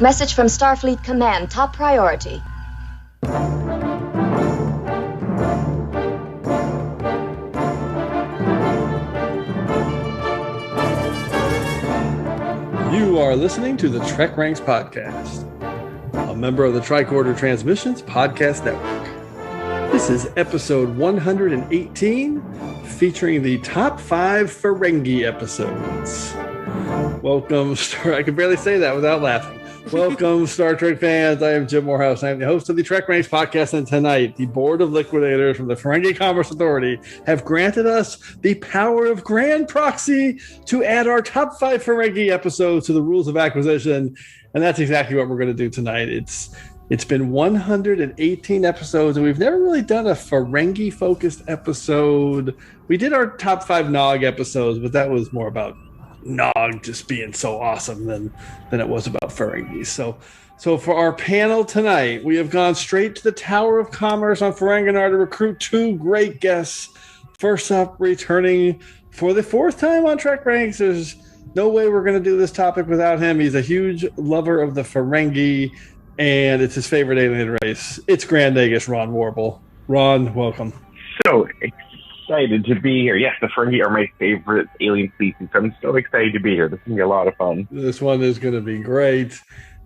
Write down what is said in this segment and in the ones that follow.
Message from Starfleet Command, top priority. You are listening to the TrekRanks podcast, a member of the Tricorder Transmissions Podcast Network. This is episode 118, featuring the top 5 Ferengi episodes. Welcome, I can barely say that without laughing. Welcome, Star Trek fans. I am Jim Morehouse. I am the host of the TrekRanks podcast, and tonight, the Board of Liquidators from the Ferengi Commerce Authority have granted us the power of grand proxy to add our top 5 Ferengi episodes to the rules of acquisition, and that's exactly what we're going to do tonight. It's been 118 episodes, and we've never really done a Ferengi-focused episode. We did our top 5 Nog episodes, but that was more about Nog just being so awesome than it was about Ferengi. So for our panel tonight, we have gone straight to the Tower of Commerce on Ferenginar to recruit 2 great guests. First up, returning for the 4th time on TrekRanks. There's no way we're going to do this topic without him. He's a huge lover of the Ferengi, and it's his favorite alien race. It's Grand Nagus Ron Warble. Ron, welcome. So excited to be here. Yes, the Ferengi are my favorite alien species. I'm so excited to be here. This is going to be a lot of fun. This one is going to be great.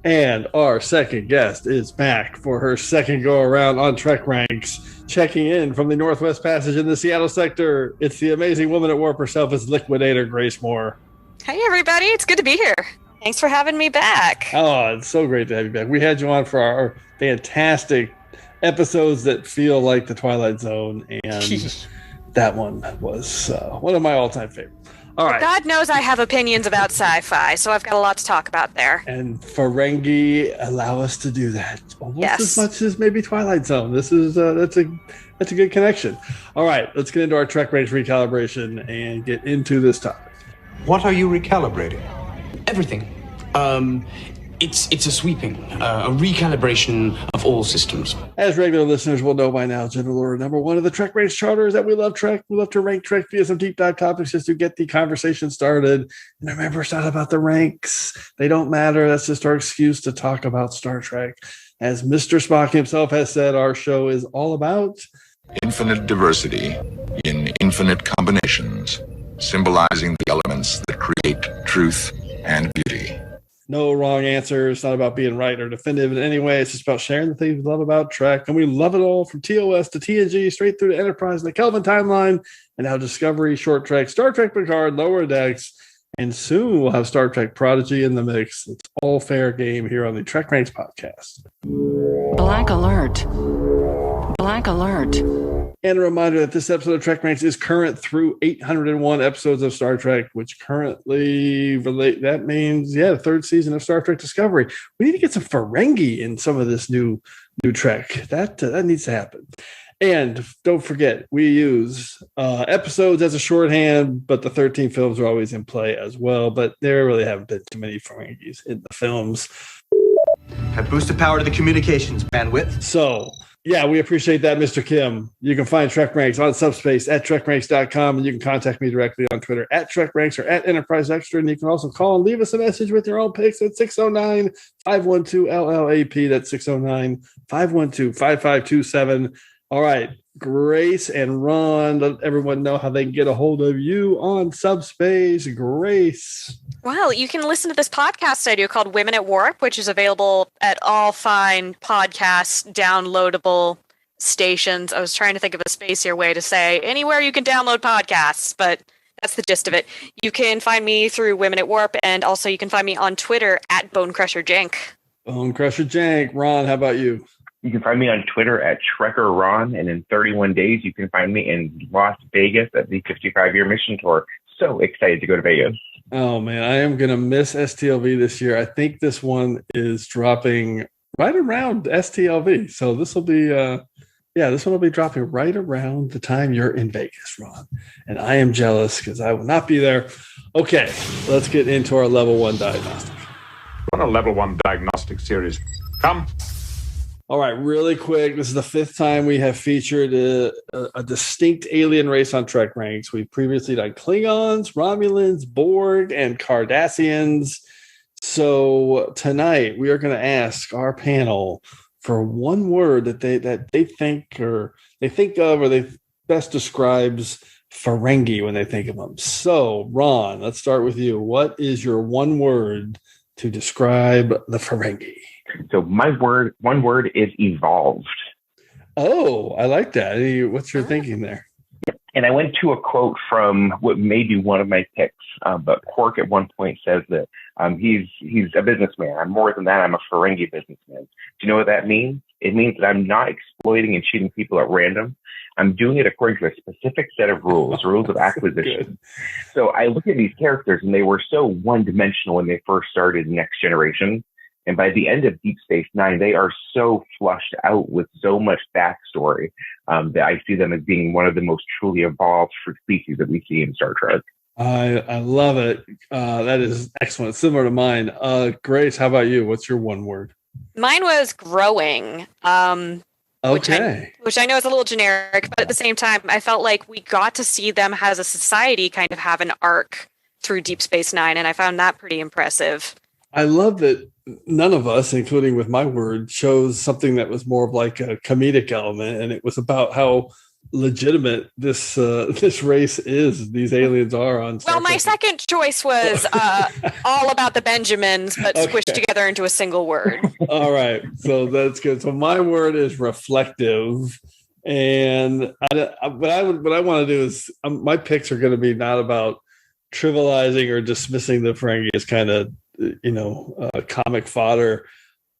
And our second guest is back for her second go-around on TrekRanks, checking in from the Northwest Passage in the Seattle sector. It's the amazing woman at warp herself, it's Liquidator Grace Moore. Hey, everybody. It's good to be here. Thanks for having me back. Oh, it's so great to have you back. We had you on for our fantastic episodes that feel like the Twilight Zone, and that one was one of my all-time favorites. All right. God knows I have opinions about sci-fi, so I've got a lot to talk about there. And Ferengi allow us to do that almost as much as maybe Twilight Zone. This is that's a good connection. All right, let's get into our TrekRanks recalibration and get into this topic. What are you recalibrating? Everything. It's a sweeping, a recalibration of all systems. As regular listeners will know by now, General Order number 1 of the TrekRanks Charter is that we love Trek. We love to rank Trek via some deep dive topics just to get the conversation started. And remember, it's not about the ranks. They don't matter. That's just our excuse to talk about Star Trek. As Mr. Spock himself has said, our show is all about infinite diversity in infinite combinations, symbolizing the elements that create truth and beauty. No wrong answer. It's not about being right or definitive in any way. It's just about sharing the things we love about Trek. And we love it all, from TOS to TNG, straight through to Enterprise and the Kelvin timeline, and now Discovery, Short Trek, Star Trek Picard, Lower Decks, and soon we'll have Star Trek Prodigy in the mix. It's all fair game here on the TrekRanks podcast. Black alert. Black alert. And a reminder that this episode of TrekRanks is current through 801 episodes of Star Trek, which currently relate. That means, the 3rd season of Star Trek Discovery. We need to get some Ferengi in some of this new Trek. That needs to happen. And don't forget, we use episodes as a shorthand, but the 13 films are always in play as well. But there really haven't been too many Ferengis in the films. Have boosted power to the communications bandwidth. So, yeah, we appreciate that, Mr. Kim. You can find TrekRanks on Subspace at TrekRanks.com, and you can contact me directly on Twitter at TrekRanks or at Enterprise Extra, and you can also call and leave us a message with your own picks at 609-512-LLAP. That's 609-512-5527. All right, Grace and Ron, let everyone know how they can get a hold of you on Subspace. Grace. Well, you can listen to this podcast I do called Women at Warp, which is available at all fine podcast downloadable stations. I was trying to think of a spacier way to say anywhere you can download podcasts, but that's the gist of it. You can find me through Women at Warp, and also you can find me on Twitter at BoneCrusherJank. BoneCrusherJank. Ron, how about you? You can find me on Twitter at TrekkerRon, and in 31 days, you can find me in Las Vegas at the 55-year mission tour. So excited to go to Vegas. Oh, man, I am going to miss STLV this year. I think this one is dropping right around STLV. So this will be, this one will be dropping right around the time you're in Vegas, Ron. And I am jealous because I will not be there. Okay, let's get into our level 1 diagnostic. On a level 1 diagnostic series. Come. All right, really quick. This is the 5th time we have featured a distinct alien race on TrekRanks. We've previously done Klingons, Romulans, Borg, and Cardassians. So tonight we are going to ask our panel for one word that they think of or they best describes Ferengi when they think of them. So, Ron, let's start with you. What is your one word to describe the Ferengi? So one word is evolved. Oh, I like that. What's your thinking there? And I went to a quote from what may be one of my picks, but Quark at one point says that he's a businessman. I'm more than that. I'm a Ferengi businessman. Do you know what that means? It means that I'm not exploiting and cheating people at random. I'm doing it according to a specific set of rules of acquisition. So I look at these characters, and they were so one-dimensional when they first started Next Generation. And by the end of Deep Space Nine, they are so flushed out with so much backstory that I see them as being one of the most truly evolved species that we see in Star Trek. I love it. That is excellent. Similar to mine. Grace, how about you? What's your one word? Mine was growing. Okay. Which I know is a little generic, but at the same time, I felt like we got to see them as a society kind of have an arc through Deep Space Nine, and I found that pretty impressive. I love that none of us, including with my word, chose something that was more of like a comedic element, and it was about how legitimate this race is. These aliens are on Star Trek. My second choice was all about the Benjamins, but squished together into a single word. All right, so that's good. So my word is reflective, and what I want to do is my picks are going to be not about trivializing or dismissing the Ferengi as kind of comic fodder,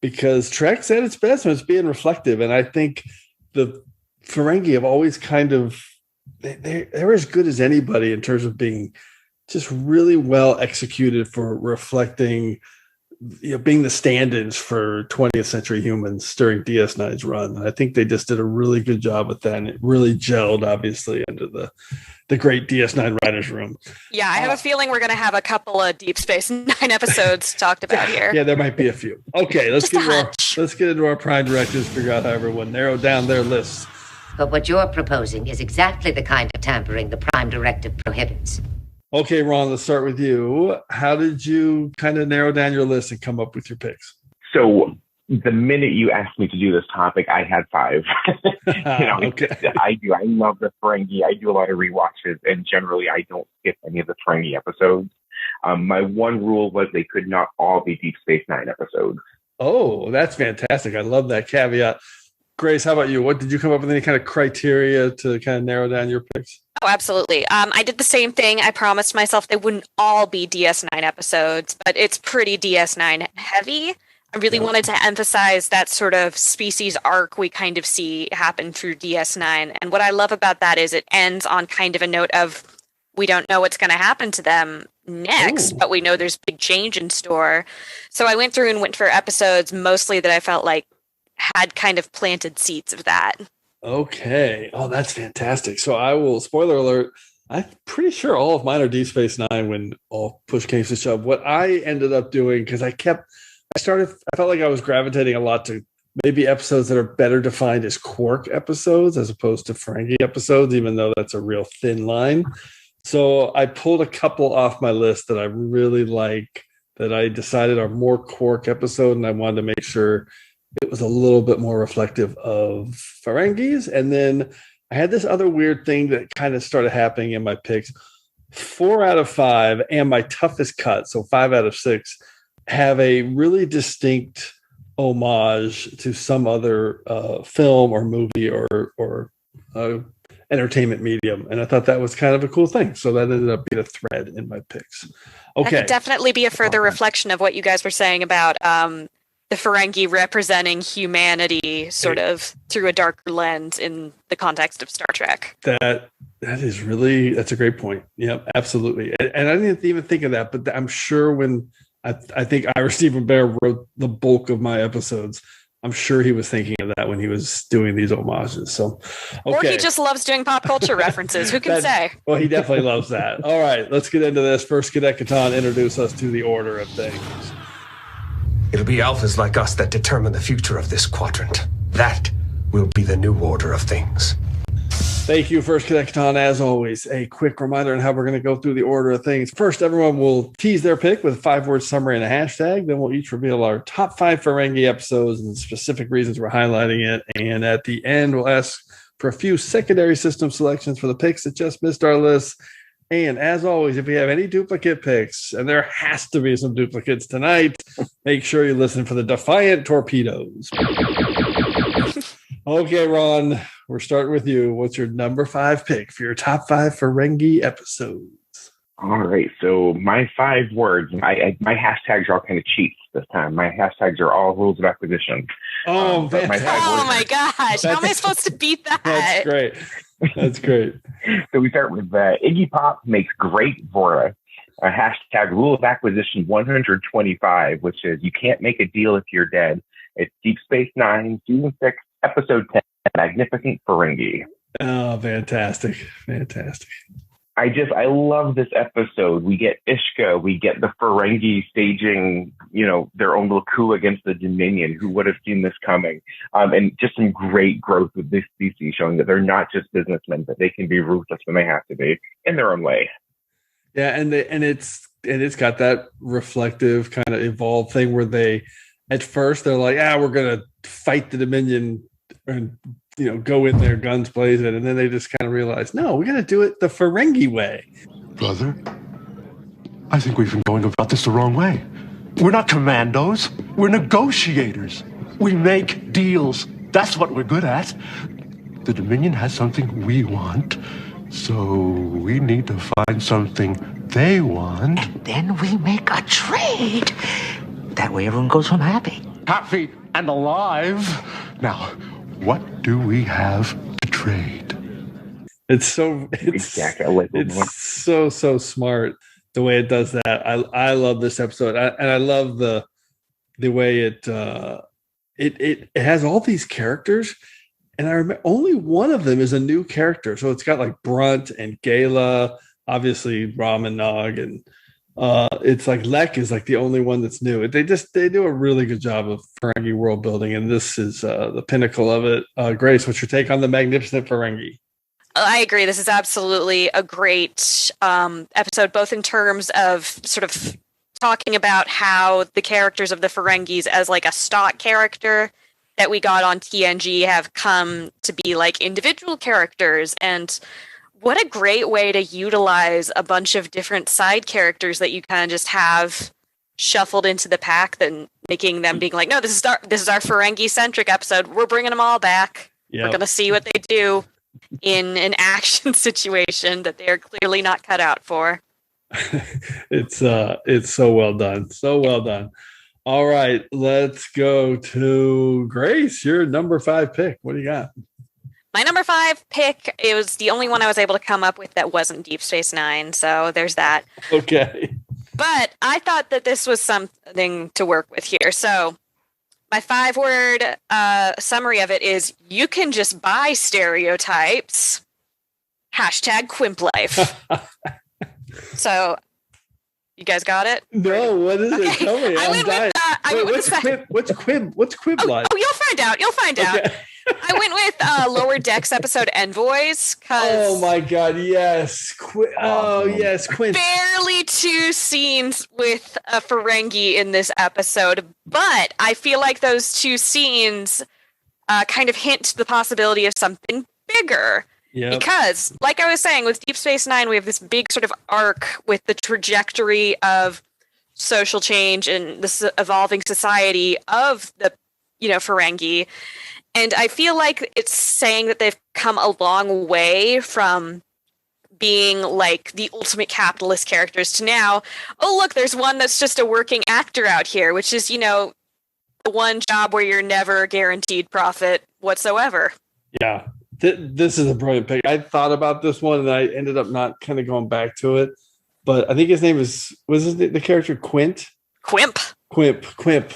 because Trek's at its best when it's being reflective, and I think the Ferengi have always kind of they're as good as anybody in terms of being just really well executed for reflecting, being the stand-ins for 20th century humans during DS9's run. And I think they just did a really good job with that, and it really gelled obviously into the great DS9 writers room. Yeah, I have a feeling we're going to have a couple of Deep Space Nine episodes talked about here. Yeah, there might be a few. Okay, let's get into our prime directives, figure out how everyone narrowed down their lists. But what you're proposing is exactly the kind of tampering the Prime Directive prohibits. Okay, Ron, let's start with you. How did you kind of narrow down your list and come up with your picks? So the minute you asked me to do this topic, I had 5. Okay. I do. I love the Ferengi. I do a lot of rewatches, and generally I don't skip any of the Ferengi episodes. My one rule was they could not all be Deep Space Nine episodes. Oh, that's fantastic. I love that caveat. Grace, how about you? What did you come up with any kind of criteria to kind of narrow down your picks? Oh, absolutely. I did the same thing. I promised myself they wouldn't all be DS9 episodes, but it's pretty DS9 heavy. I really wanted to emphasize that sort of species arc we kind of see happen through DS9. And what I love about that is it ends on kind of a note of we don't know what's going to happen to them next, but we know there's big change in store. So I went through and went for episodes mostly that I felt like had kind of planted seeds of that. Okay. Oh, that's fantastic. So I will, spoiler alert, I'm pretty sure all of mine are Deep Space Nine when all push came to shove. What I ended up doing, because I felt like I was gravitating a lot to maybe episodes that are better defined as Quark episodes as opposed to Ferengi episodes, even though that's a real thin line. So I pulled a couple off my list that I really like that I decided are more Quark episode, and I wanted to make sure it was a little bit more reflective of Ferengis. And then I had this other weird thing that kind of started happening in my picks. 4 out of 5 and my toughest cut, so 5 out of 6, have a really distinct homage to some other film or movie or entertainment medium. And I thought that was kind of a cool thing. So that ended up being a thread in my picks. Okay. That could definitely be a further reflection of what you guys were saying about the Ferengi representing humanity sort of through a darker lens in the context of Star Trek. That's a great point. Yep, absolutely. And I didn't even think of that, but I'm sure when I think Ira Stephen Bear wrote the bulk of my episodes, I'm sure he was thinking of that when he was doing these homages. So, okay. Or he just loves doing pop culture references. Who can say? Well, he definitely loves that. All right, let's get into this. First, Cadet Catan, introduce us to the order of things. It'll be alphas like us that determine the future of this quadrant. That will be the new order of things. Thank you, First Connecton. As always, a quick reminder on how we're going to go through the order of things. First, everyone will tease their pick with a 5-word summary and a hashtag. Then we'll each reveal our top 5 Ferengi episodes and specific reasons we're highlighting it. And at the end, we'll ask for a few secondary system selections for the picks that just missed our list. And as always, if we have any duplicate picks, and there has to be some duplicates tonight, make sure you listen for the Defiant Torpedoes. Okay, Ron, we're starting with you. What's your number 5 pick for your top 5 Ferengi episodes? All right. So my 5 words, my hashtags are all kind of cheats this time. My hashtags are all rules of acquisition. Oh, my gosh. How am I supposed to beat that? That's great. That's great. So we start with Iggy Pop makes great Vora. Hashtag rule of acquisition 125, which is you can't make a deal if you're dead. It's Deep Space Nine, Season 6, Episode 10, Magnificent Ferengi. Oh, fantastic. Fantastic. I love this episode. We get Ishka, we get the Ferengi staging, their own little coup against the Dominion. Who would have seen this coming? And just some great growth with this species, showing that they're not just businessmen, but they can be ruthless when they have to be in their own way. Yeah, and it's got that reflective kind of evolved thing where they, at first, they're like, we're gonna fight the Dominion and go in there, guns blazing, and then they just kind of realize, no, we got to do it the Ferengi way. Brother, I think we've been going about this the wrong way. We're not commandos. We're negotiators. We make deals. That's what we're good at. The Dominion has something we want, so we need to find something they want. And then we make a trade. That way everyone goes home happy. Happy and alive. Now, what do we have to trade? It's so smart the way it does that. I love this episode, and I love the way it has all these characters, and I remember only one of them is a new character. So it's got like Brunt and Gala, obviously Ram and Nog, and it's like Lek is like the only one that's new. They do a really good job of Ferengi world building, and this is the pinnacle of it. Grace, what's your take on the Magnificent Ferengi? I agree. This is absolutely a great episode, both in terms of sort of talking about how the characters of the Ferengis as like a stock character that we got on TNG have come to be like individual characters, and what a great way to utilize a bunch of different side characters that you kind of just have shuffled into the pack, then making them being like, no, this is our Ferengi centric episode. We're bringing them all back. Yep. We're going to see what they do in an action situation that they are clearly not cut out for. It's so well done. So well done. All right, let's go to Grace, your number 5 pick. What do you got? My number 5 pick, it was the only one I was able to come up with that wasn't Deep Space Nine, so there's that. Okay. But I thought that this was something to work with here. So my 5-word summary of it is, you can just buy stereotypes. #Quimp life. So, you guys got it? No, what is it? Tell me. I'm dying. What's Quimp life? Oh, you'll find out. I went with Lower Decks episode Envoys. Oh my God, yes. Yes, Quint. Barely 2 scenes with a Ferengi in this episode, but I feel like those 2 scenes kind of hint to the possibility of something bigger. Yep. Because, like I was saying, with Deep Space Nine, we have this big sort of arc with the trajectory of social change and this evolving society of the, Ferengi. And I feel like it's saying that they've come a long way from being like the ultimate capitalist characters to now, oh, look, there's one that's just a working actor out here, which is, the one job where you're never guaranteed profit whatsoever. Yeah. This is a brilliant pick. I thought about this one and I ended up not kind of going back to it, but I think his name was the character Quint? Quimp.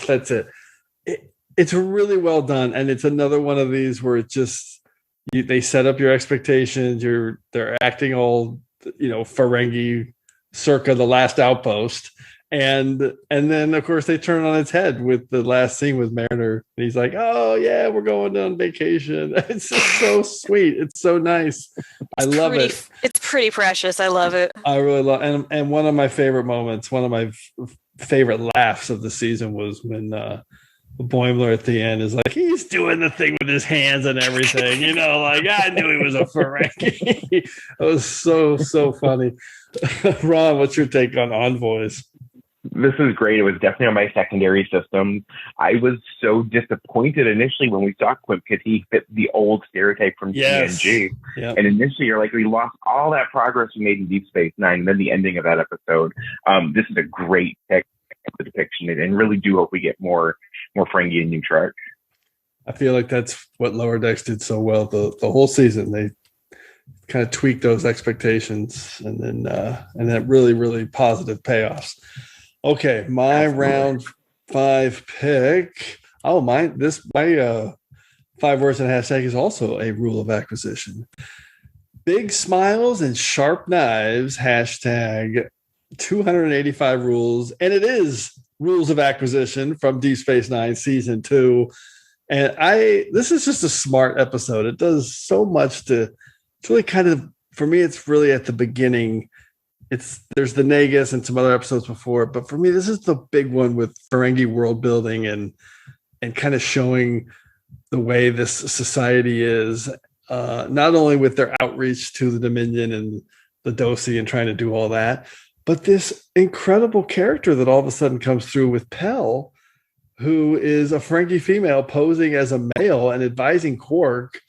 That's it. It's really well done, and it's another one of these where it just they set up your expectations. They're acting all Ferengi, circa the Last Outpost, And then of course they turn on its head with the last scene with Mariner. And he's like, "Oh yeah, we're going on vacation." It's just so sweet. It's so nice. I love it. It's pretty precious. I love it. I really love, and one of my favorite moments, one of my favorite laughs of the season was when Boimler at the end is like, he's doing the thing with his hands and everything, like I knew he was a Ferengi. It was so funny. Ron, what's your take on Envoys? This is great. It was definitely on my secondary system. I was so disappointed initially when we saw Quip because he fit the old stereotype from TNG. Yep. And initially you're like, we lost all that progress we made in Deep Space Nine, and then the ending of that episode. This is a great pick of the depiction, and really do hope we get more Ferengi in New Trek. I feel like that's what Lower Decks did so well the whole season. They kind of tweaked those expectations, and then really, really positive payoffs. Okay, my round 5 pick. Oh, my 5 words and hashtag is also a rule of acquisition. Big smiles and sharp knives, hashtag 285 rules. And it is rules of acquisition from Deep Space Nine season 2. And this is just a smart episode. It does so much it's really kind of, for me, it's really at the beginning. There's the Nagus and some other episodes before, but for me, this is the big one with Ferengi world building and kind of showing the way this society is, not only with their outreach to the Dominion and the Dosi and trying to do all that, but this incredible character that all of a sudden comes through with Pell, who is a Ferengi female posing as a male and advising Quark,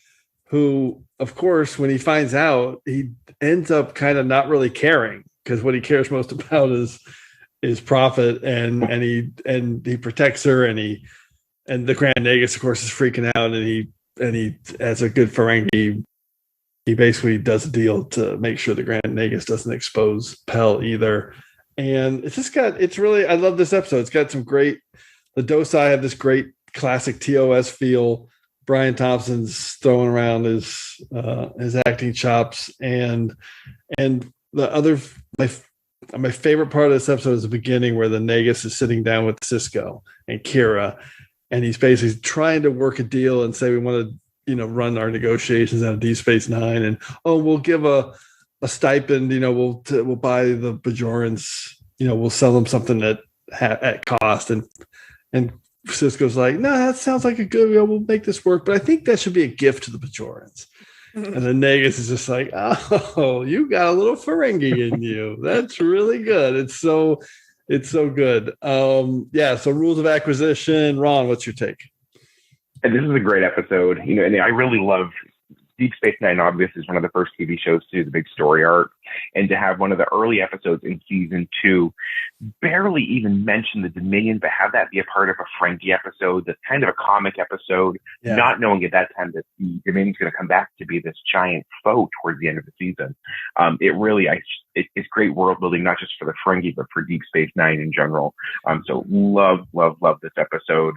who, of course, when he finds out, he ends up kind of not really caring, because what he cares most about is profit, and he protects her, and the Grand Nagus, of course, is freaking out, and he as a good Ferengi, he basically does a deal to make sure the Grand Nagus doesn't expose Pell either. And I love this episode. It's got some great, the Dosi have this great classic TOS feel. Brian Thompson's throwing around his acting chops, and the other, my favorite part of this episode is the beginning where the Nagus is sitting down with Sisko and Kira, and he's basically trying to work a deal and say, we want to, run our negotiations out of Deep Space Nine, and we'll give a stipend, we'll buy the Bajorans, we'll sell them something at cost, and Sisko's like, no, that sounds like a good, we'll make this work, but I think that should be a gift to the Bajorans. And the Nagus is just like, oh, you got a little Ferengi in you. That's really good. It's so good. So rules of acquisition. Ron, what's your take? And this is a great episode. And I really love Deep Space Nine. Obviously, is one of the first TV shows to do the big story arc, and to have one of the early episodes in season 2 barely even mention the Dominion, but have that be a part of a Ferengi episode that's kind of a comic episode, not knowing at that time that the Dominion's going to come back to be this giant foe towards the end of the season. It's great world building, not just for the Ferengi, but for Deep Space Nine in general. So love this episode.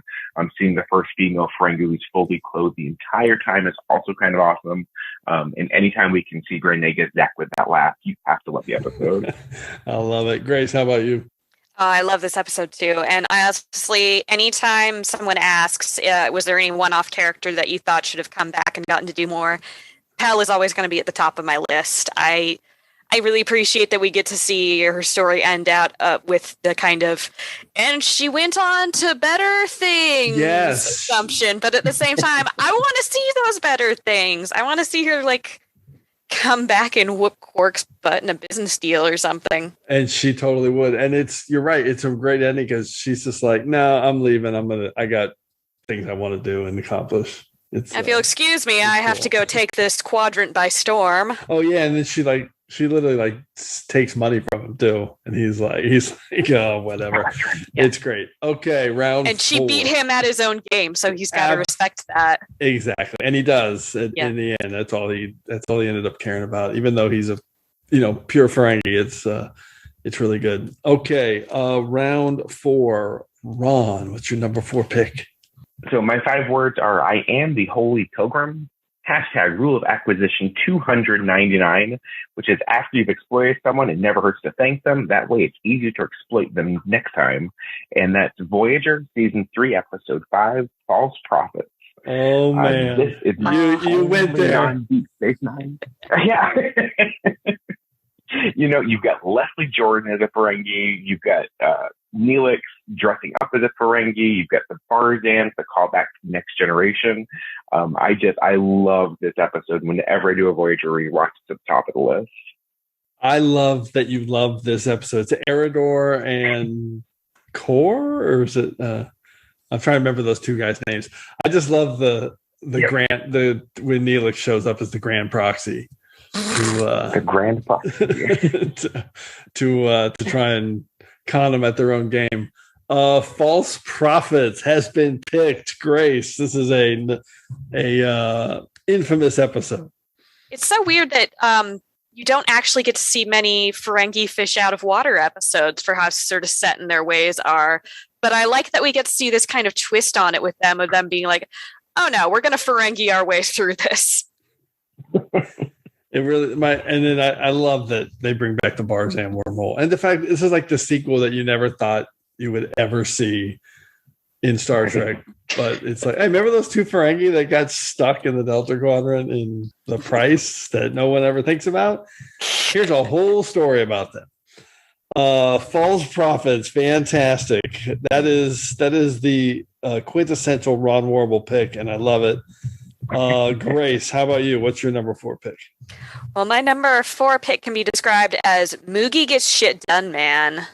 Seeing the first female Ferengi who's fully clothed the entire time is also kind of awesome. And anytime we can see Grand Nagus Zach with that laugh, you have to love the episode. I love it. Grace, how about you? I love this episode too. And I honestly, anytime someone asks, was there any one-off character that you thought should have come back and gotten to do more, Pell is always going to be at the top of my list. I really appreciate that we get to see her story end out with the kind of, and she went on to better things assumption. But at the same time, I want to see those better things. I want to see her come back and whoop Quark's butt in a business deal or something. And she totally would. And you're right. It's a great ending because she's just like, no, I'm leaving. I got things I want to do and accomplish. If you'll excuse me, I have to go take this quadrant by storm. Oh yeah. And then she literally takes money from him too. And he's like, oh, whatever. Yeah. It's great. Okay. Round And she 4. beat him at his own game. So he's got to respect that. Exactly. And he does in the end. That's all he ended up caring about, even though he's a, pure Ferengi. It's really good. Okay. Round 4, Ron, what's your number 4 pick? So my 5 words are, I am the Holy Pilgrim, Hashtag rule of acquisition 299, which is after you've exploited someone, it never hurts to thank them. That way it's easy to exploit them next time. And that's Voyager, Season 3, Episode 5, False Prophets. Oh, man. This is you went there. On Deep Space Nine. Yeah. You know, you've got Leslie Jordan as a Ferengi. You've got Neelix dressing up as a Ferengi. You've got the Barzans, the callback to Next Generation. I love this episode. Whenever I do a Voyager rewatch, it's at the top of the list. I love that you love this episode. It's Eridor and Kor, or is it? I'm trying to remember those two guys' names. I just love the when Neelix shows up as the Grand Proxy. The Grand Proxy to try and con them at their own game. False Prophets has been picked. Grace, this is a infamous episode. It's so weird that you don't actually get to see many Ferengi fish out of water episodes for how sort of set in their ways are. But I like that we get to see this kind of twist on it with them, of them being like, oh no, we're going to Ferengi our way through this. It really and then I love that they bring back the Barzan wormhole, and the fact this is like the sequel that you never thought you would ever see in Star Trek. But it's like, hey, remember those two Ferengi that got stuck in the Delta Quadrant in The Price that no one ever thinks about? Here's a whole story about them. False Prophets, fantastic. That is the quintessential Ron Warble pick, and I love it. Grace, how about you? What's your number 4 pick? Well, my number 4 pick can be described as Moogie gets shit done, man.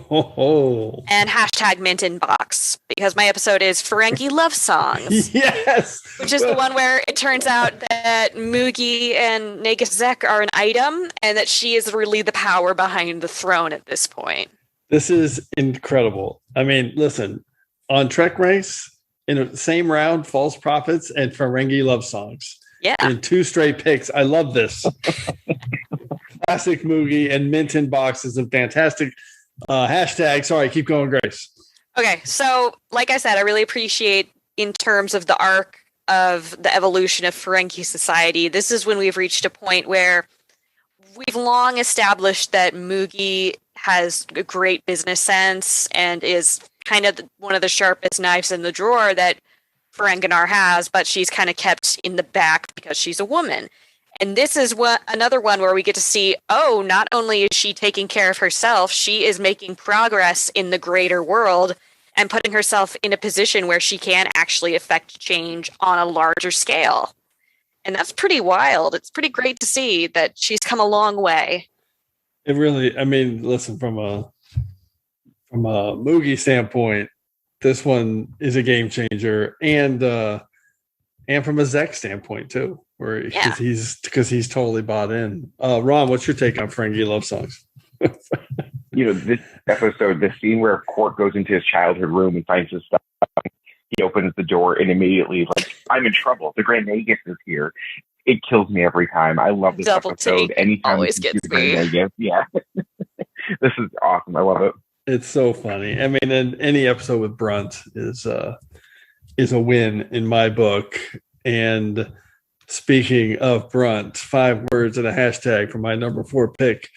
Oh. And hashtag mint in box, because my episode is Ferengi love songs. Yes. Which is the one where it turns out that Moogie and Nagasek are an item, and that she is really the power behind the throne at this point. This is incredible. I mean, listen, on TrekRanks, in the same round, False Prophets and Ferengi love songs. Yeah. In 2 straight picks. I love this. Classic Moogie and mint in box is a fantastic hashtag. Sorry, keep going, Grace. Okay, so like I said, I really appreciate in terms of the arc of the evolution of Ferengi society. This is when we've reached a point where we've long established that Moogie has a great business sense and is kind of one of the sharpest knives in the drawer that Ferenginar has, but she's kind of kept in the back because she's a woman. And this is another one where we get to see, oh, not only is she taking care of herself, she is making progress in the greater world and putting herself in a position where she can actually affect change on a larger scale. And that's pretty wild. It's pretty great to see that she's come a long way. It really, I mean, listen, from a Moogie standpoint, this one is a game changer, and from a Zek standpoint too, where he's totally bought in. Ron, what's your take on Ferengi love songs? You know, this episode, the scene where Quark goes into his childhood room and finds his stuff, he opens the door and immediately like, I'm in trouble. The Grand Nagus is here. It kills me every time. I love this Double episode. take Anytime always gets the Grand me. Nagus, yeah. This is awesome. I love it. It's so funny. I mean, and any episode with Brunt is a win in my book. And speaking of Brunt, 5 words and a hashtag for my number 4 pick.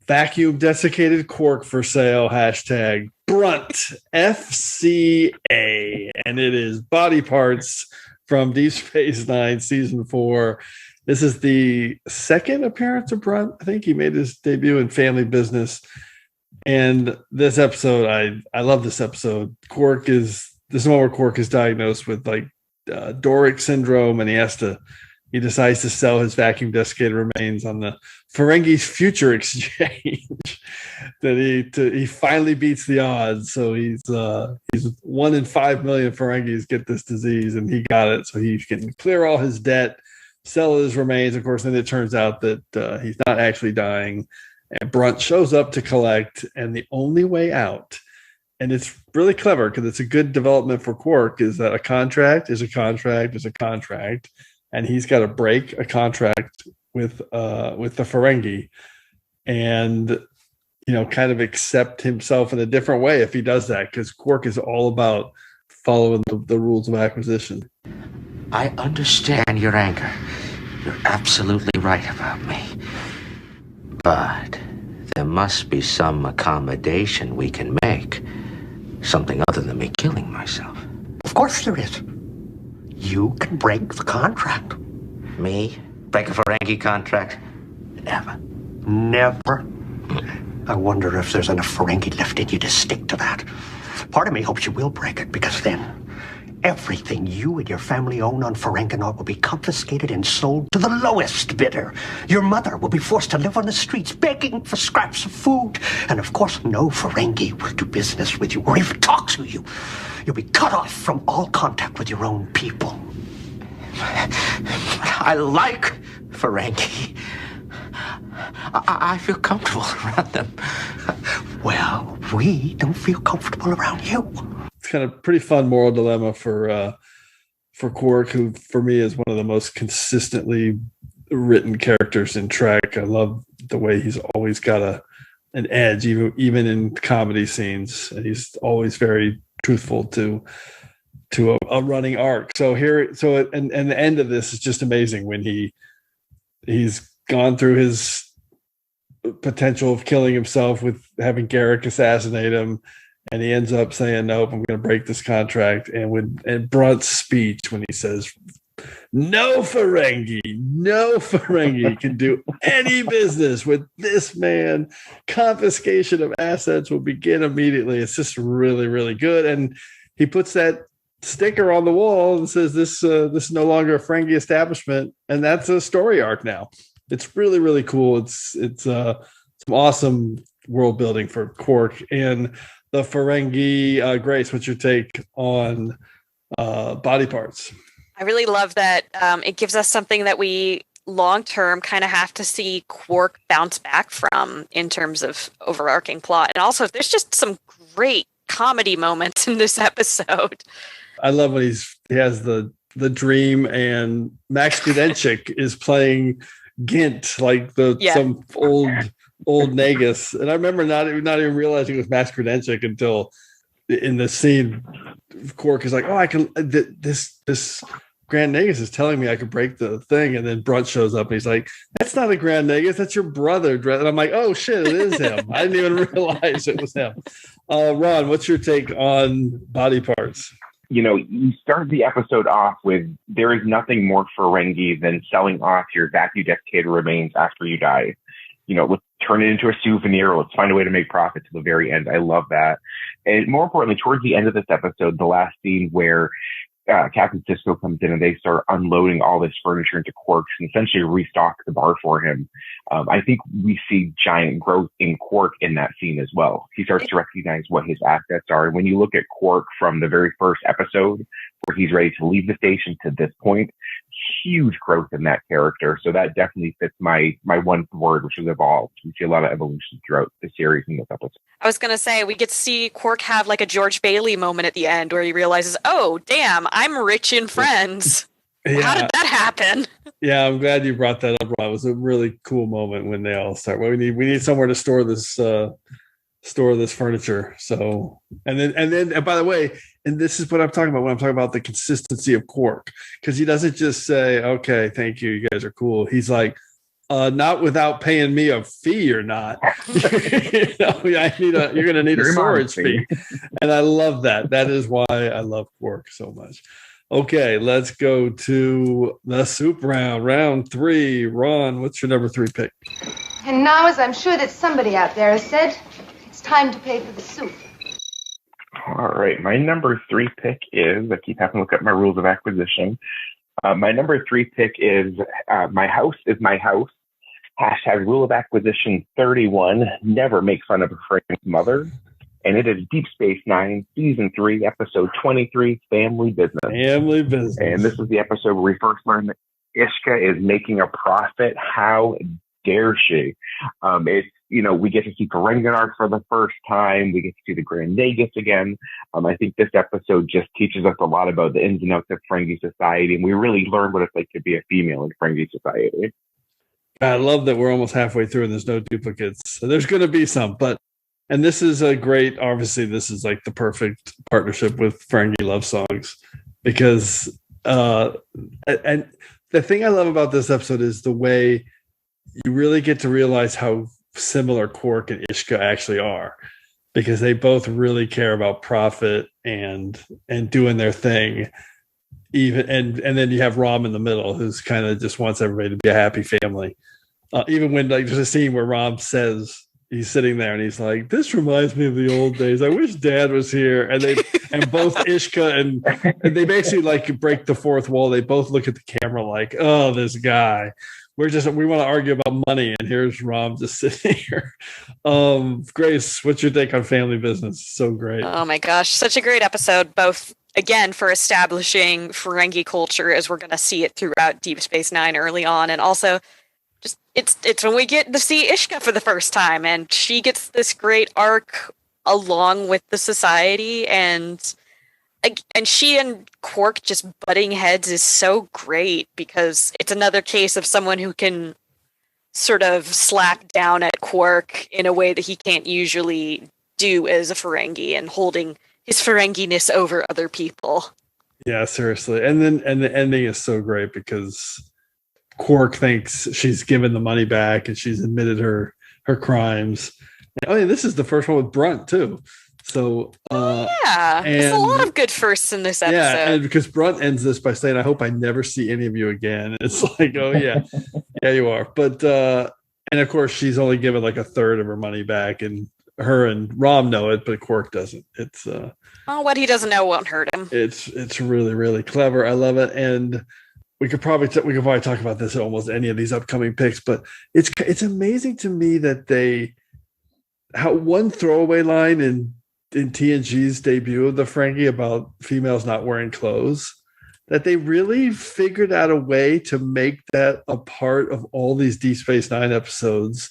Vacuum desiccated Quark for sale, hashtag Brunt, FCA. And it is body parts from Deep Space Nine, Season 4. This is the 2nd appearance of Brunt. I think he made his debut in Family Business. And this episode, I love this episode. This is one where Quark is diagnosed with like Doric syndrome, and he decides to sell his vacuum desiccated remains on the Ferengi's future exchange. That he finally beats the odds. So he's 1 in 5 million Ferengis get this disease, and he got it. So he can clear all his debt, sell his remains. Of course, then it turns out that he's not actually dying. And Brunt shows up to collect, and the only way out, and it's really clever because it's a good development for Quark, is that a contract is a contract is a contract, and he's got to break a contract with the Ferengi, and kind of accept himself in a different way if he does that, because Quark is all about following the rules of acquisition. I understand your anger. You're absolutely right about me. But there must be some accommodation we can make. Something other than me killing myself. Of course there is. You can break the contract. Me? Break a Ferengi contract? Never. Never. I wonder if there's enough Ferengi left in you to stick to that. Part of me hopes you will break it, because then everything you and your family own on Ferengi will be confiscated and sold to the lowest bidder. Your mother will be forced to live on the streets begging for scraps of food. And of course, no Ferengi will do business with you or even talk to you. You'll be cut off from all contact with your own people. I like Ferengi. I feel comfortable around them. Well, we don't feel comfortable around you. It's kind of pretty fun moral dilemma for Quark, who for me is one of the most consistently written characters in Trek. I love the way he's always got an edge, even in comedy scenes, and he's always very truthful to a running arc. And the end of this is just amazing when he's gone through his potential of killing himself with having Garrick assassinate him, and he ends up saying, nope, I'm going to break this contract. And Brunt's speech when he says, no Ferengi can do any business with this man. Confiscation of assets will begin immediately. It's just really, really good. And he puts that sticker on the wall and says, this is no longer a Ferengi establishment. And that's a story arc now. It's really, really cool. It's some awesome world building for Quark and the Ferengi. Grace, what's your take on body parts? I really love that it gives us something that we long-term kind of have to see Quark bounce back from in terms of overarching plot. And also, there's just some great comedy moments in this episode. I love when he has the dream and Max Gudensik is playing Gint, like some old Nagus. And I remember not even realizing it was Max Gudensik until in the scene, Quark is like, oh, I can, this Grand Nagus is telling me I could break the thing. And then Brunt shows up and he's like, that's not a Grand Nagus, that's your brother. And I'm like, oh shit, it is him. I didn't even realize it was him. Ron, what's your take on body parts? You start the episode off with, there is nothing more Ferengi than selling off your vacuum desiccator remains after you die. Let's turn it into a souvenir. Let's find a way to make profit to the very end. I love that. And more importantly, towards the end of this episode, the last scene where Captain Sisko comes in and they start unloading all this furniture into Quark and essentially restock the bar for him. I think we see giant growth in Quark in that scene as well. He starts to recognize what his assets are. And when you look at Quark from the very first episode, where he's ready to leave the station to this point, huge growth in that character. So that definitely fits my one word, which is evolved. We see a lot of evolution throughout the series in this episode. I was going to say, we get to see Quark have like a George Bailey moment at the end where he realizes, oh, damn, I'm rich in friends. Yeah. How did that happen? Yeah, I'm glad you brought that up, Ron. It was a really cool moment when they all start. Well, we need somewhere to store this furniture. So, and then by the way, and this is what I'm talking about when I'm talking about the consistency of Quark, because he doesn't just say, okay, thank you, you guys are cool. He's like, not without paying me a fee or not. You're going to need a storage fee. And I love that. That is why I love Quark so much. Okay, let's go to the soup round. Round 3. Ron, what's your number 3 pick? And now, as I'm sure that somebody out there has said, it's time to pay for the soup. All right, my number 3 pick is, I keep having to look up my rules of acquisition. My number 3 pick is My House is My House. Hashtag rule of acquisition 31, never make fun of a friend's mother. And it is Deep Space Nine, Season 3, Episode 23, Family Business. Family Business. And this is the episode where we first learn that Ishka is making a profit. How dare she? We get to see Ferengi for the first time. We get to see the Grand Nagus again. I think this episode just teaches us a lot about the ins and outs of Ferengi society, and we really learn what it's like to be a female in Ferengi society. I love that we're almost halfway through and there's no duplicates. So there's going to be some, and this is obviously this is like the perfect partnership with Ferengi love songs, because And the thing I love about this episode is the way you really get to realize how similar Quark and Ishka actually are, because they both really care about profit and doing their thing. Even and then you have Rom in the middle, who's kind of just wants everybody to be a happy family. Even when like there's a scene where Rom says he's sitting there and he's like, "This reminds me of the old days. I wish Dad was here." And both Ishka and they basically like break the fourth wall. They both look at the camera like, "Oh, this guy. We want to argue about money." And here's Rom just sitting here. Grace, what's your take on family business? So great. Oh my gosh, such a great episode. Both again for establishing Ferengi culture as we're going to see it throughout Deep Space Nine early on, and also just it's when we get to see Ishka for the first time, and she gets this great arc along with the society, and she and Quark just butting heads is so great because it's another case of someone who can sort of slack down at Quark in a way that he can't usually do as a Ferengi, and holding his Ferengi-ness over other people. Yeah, seriously. And the ending is so great because Quark thinks she's given the money back and she's admitted her crimes. And, this is the first one with Brunt too. So there's a lot of good firsts in this episode. Yeah, and because Brunt ends this by saying, "I hope I never see any of you again." It's like, oh yeah, yeah, you are. But and of course, she's only given like a third of her money back, and her and Rom know it, but Quark doesn't. It's what he doesn't know won't hurt him. It's really, really clever. I love it, and we could probably talk about this at almost any of these upcoming picks. But it's amazing to me that how one throwaway line in TNG's debut of the Ferengi about females not wearing clothes, that they really figured out a way to make that a part of all these Deep Space Nine episodes.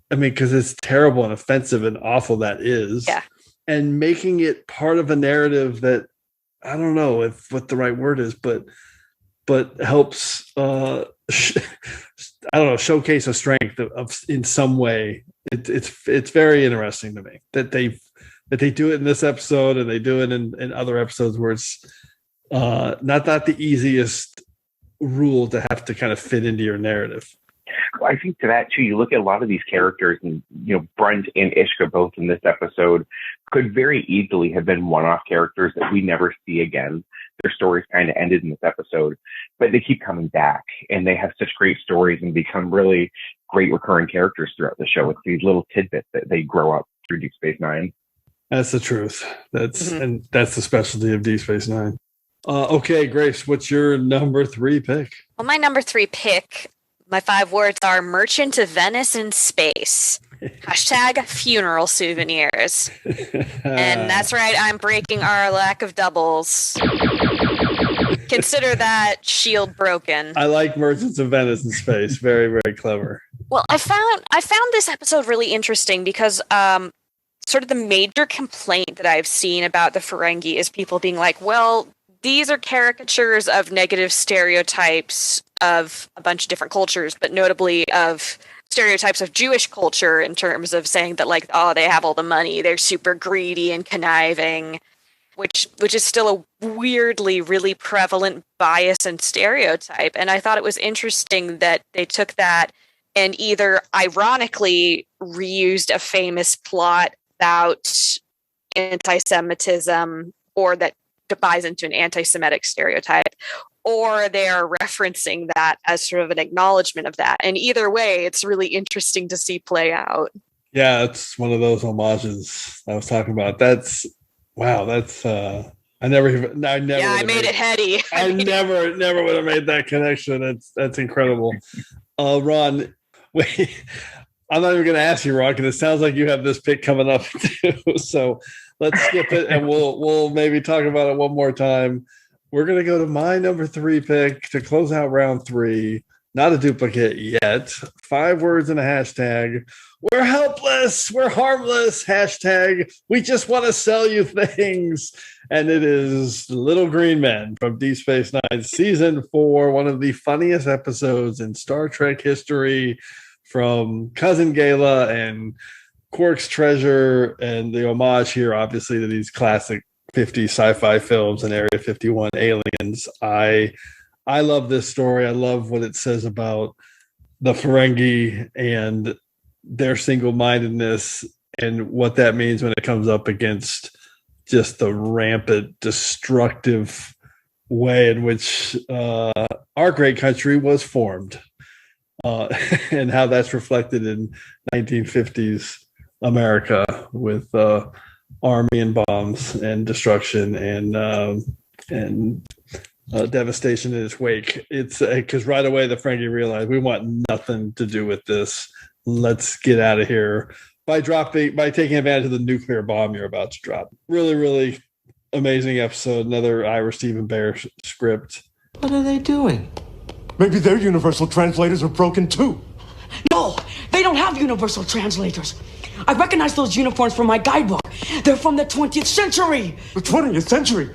I mean, because it's terrible and offensive and awful that is. Yeah. And making it part of a narrative that, I don't know what the right word is, but helps, showcase a strength of in some way. It's very interesting to me that they do it in this episode and they do it in other episodes where it's not the easiest rule to have to kind of fit into your narrative. Well, I think to that too, you look at a lot of these characters, and Brunt and Ishka both in this episode could very easily have been one-off characters that we never see again. Their stories kind of ended in this episode, but they keep coming back, and they have such great stories and become really great recurring characters throughout the show. It's these little tidbits that they grow up through Deep Space Nine. That's the truth. And that's the specialty of Deep Space Nine. Okay, Grace, what's your number 3 pick? Well, my number 3 pick, my 5 words are Merchant of Venice in Space. # funeral souvenirs. And that's right, I'm breaking our lack of doubles. Consider that shield broken. I like Merchants of Venice in Space. Very, very clever. Well, I found this episode really interesting because sort of the major complaint that I've seen about the Ferengi is people being like, well, these are caricatures of negative stereotypes of a bunch of different cultures, but notably of stereotypes of Jewish culture in terms of saying that, like, oh, they have all the money, they're super greedy and conniving, which is still a weirdly really prevalent bias and stereotype. And I thought it was interesting that they took that and either ironically reused a famous plot about anti-Semitism, or that buys into an anti-Semitic stereotype, or they're referencing that as sort of an acknowledgement of that. And either way, it's really interesting to see play out. Yeah, it's one of those homages I was talking about. I made it heady. I never would have made that connection. That's incredible. Ron, wait, I'm not even going to ask you, Ron, because it sounds like you have this pick coming up too. So let's skip it and we'll maybe talk about it one more time. We're going to go to my number 3 pick to close out round 3. Not a duplicate yet. 5 words and a hashtag. We're helpless. We're harmless. Hashtag. We just want to sell you things. And it is Little Green Men from Deep Space Nine, season 4. One of the funniest episodes in Star Trek history, from Cousin Gala and Quark's Treasure, and the homage here, obviously, to these classic 50 sci-fi films and Area 51 aliens. I love this story. I love what it says about the Ferengi and their single-mindedness and what that means when it comes up against just the rampant, destructive way in which our great country was formed, and how that's reflected in 1950s America with army and bombs and destruction and devastation in its wake. It's because right away the Ferengi realized we want nothing to do with this. Let's get out of here by taking advantage of the nuclear bomb you're about to drop. Really, really amazing episode. Another Ira Stephen Bear script. What are they doing? Maybe their universal translators are broken too. No, they don't have universal translators. I recognize those uniforms from my guidebook. They're from the 20th century. The 20th century?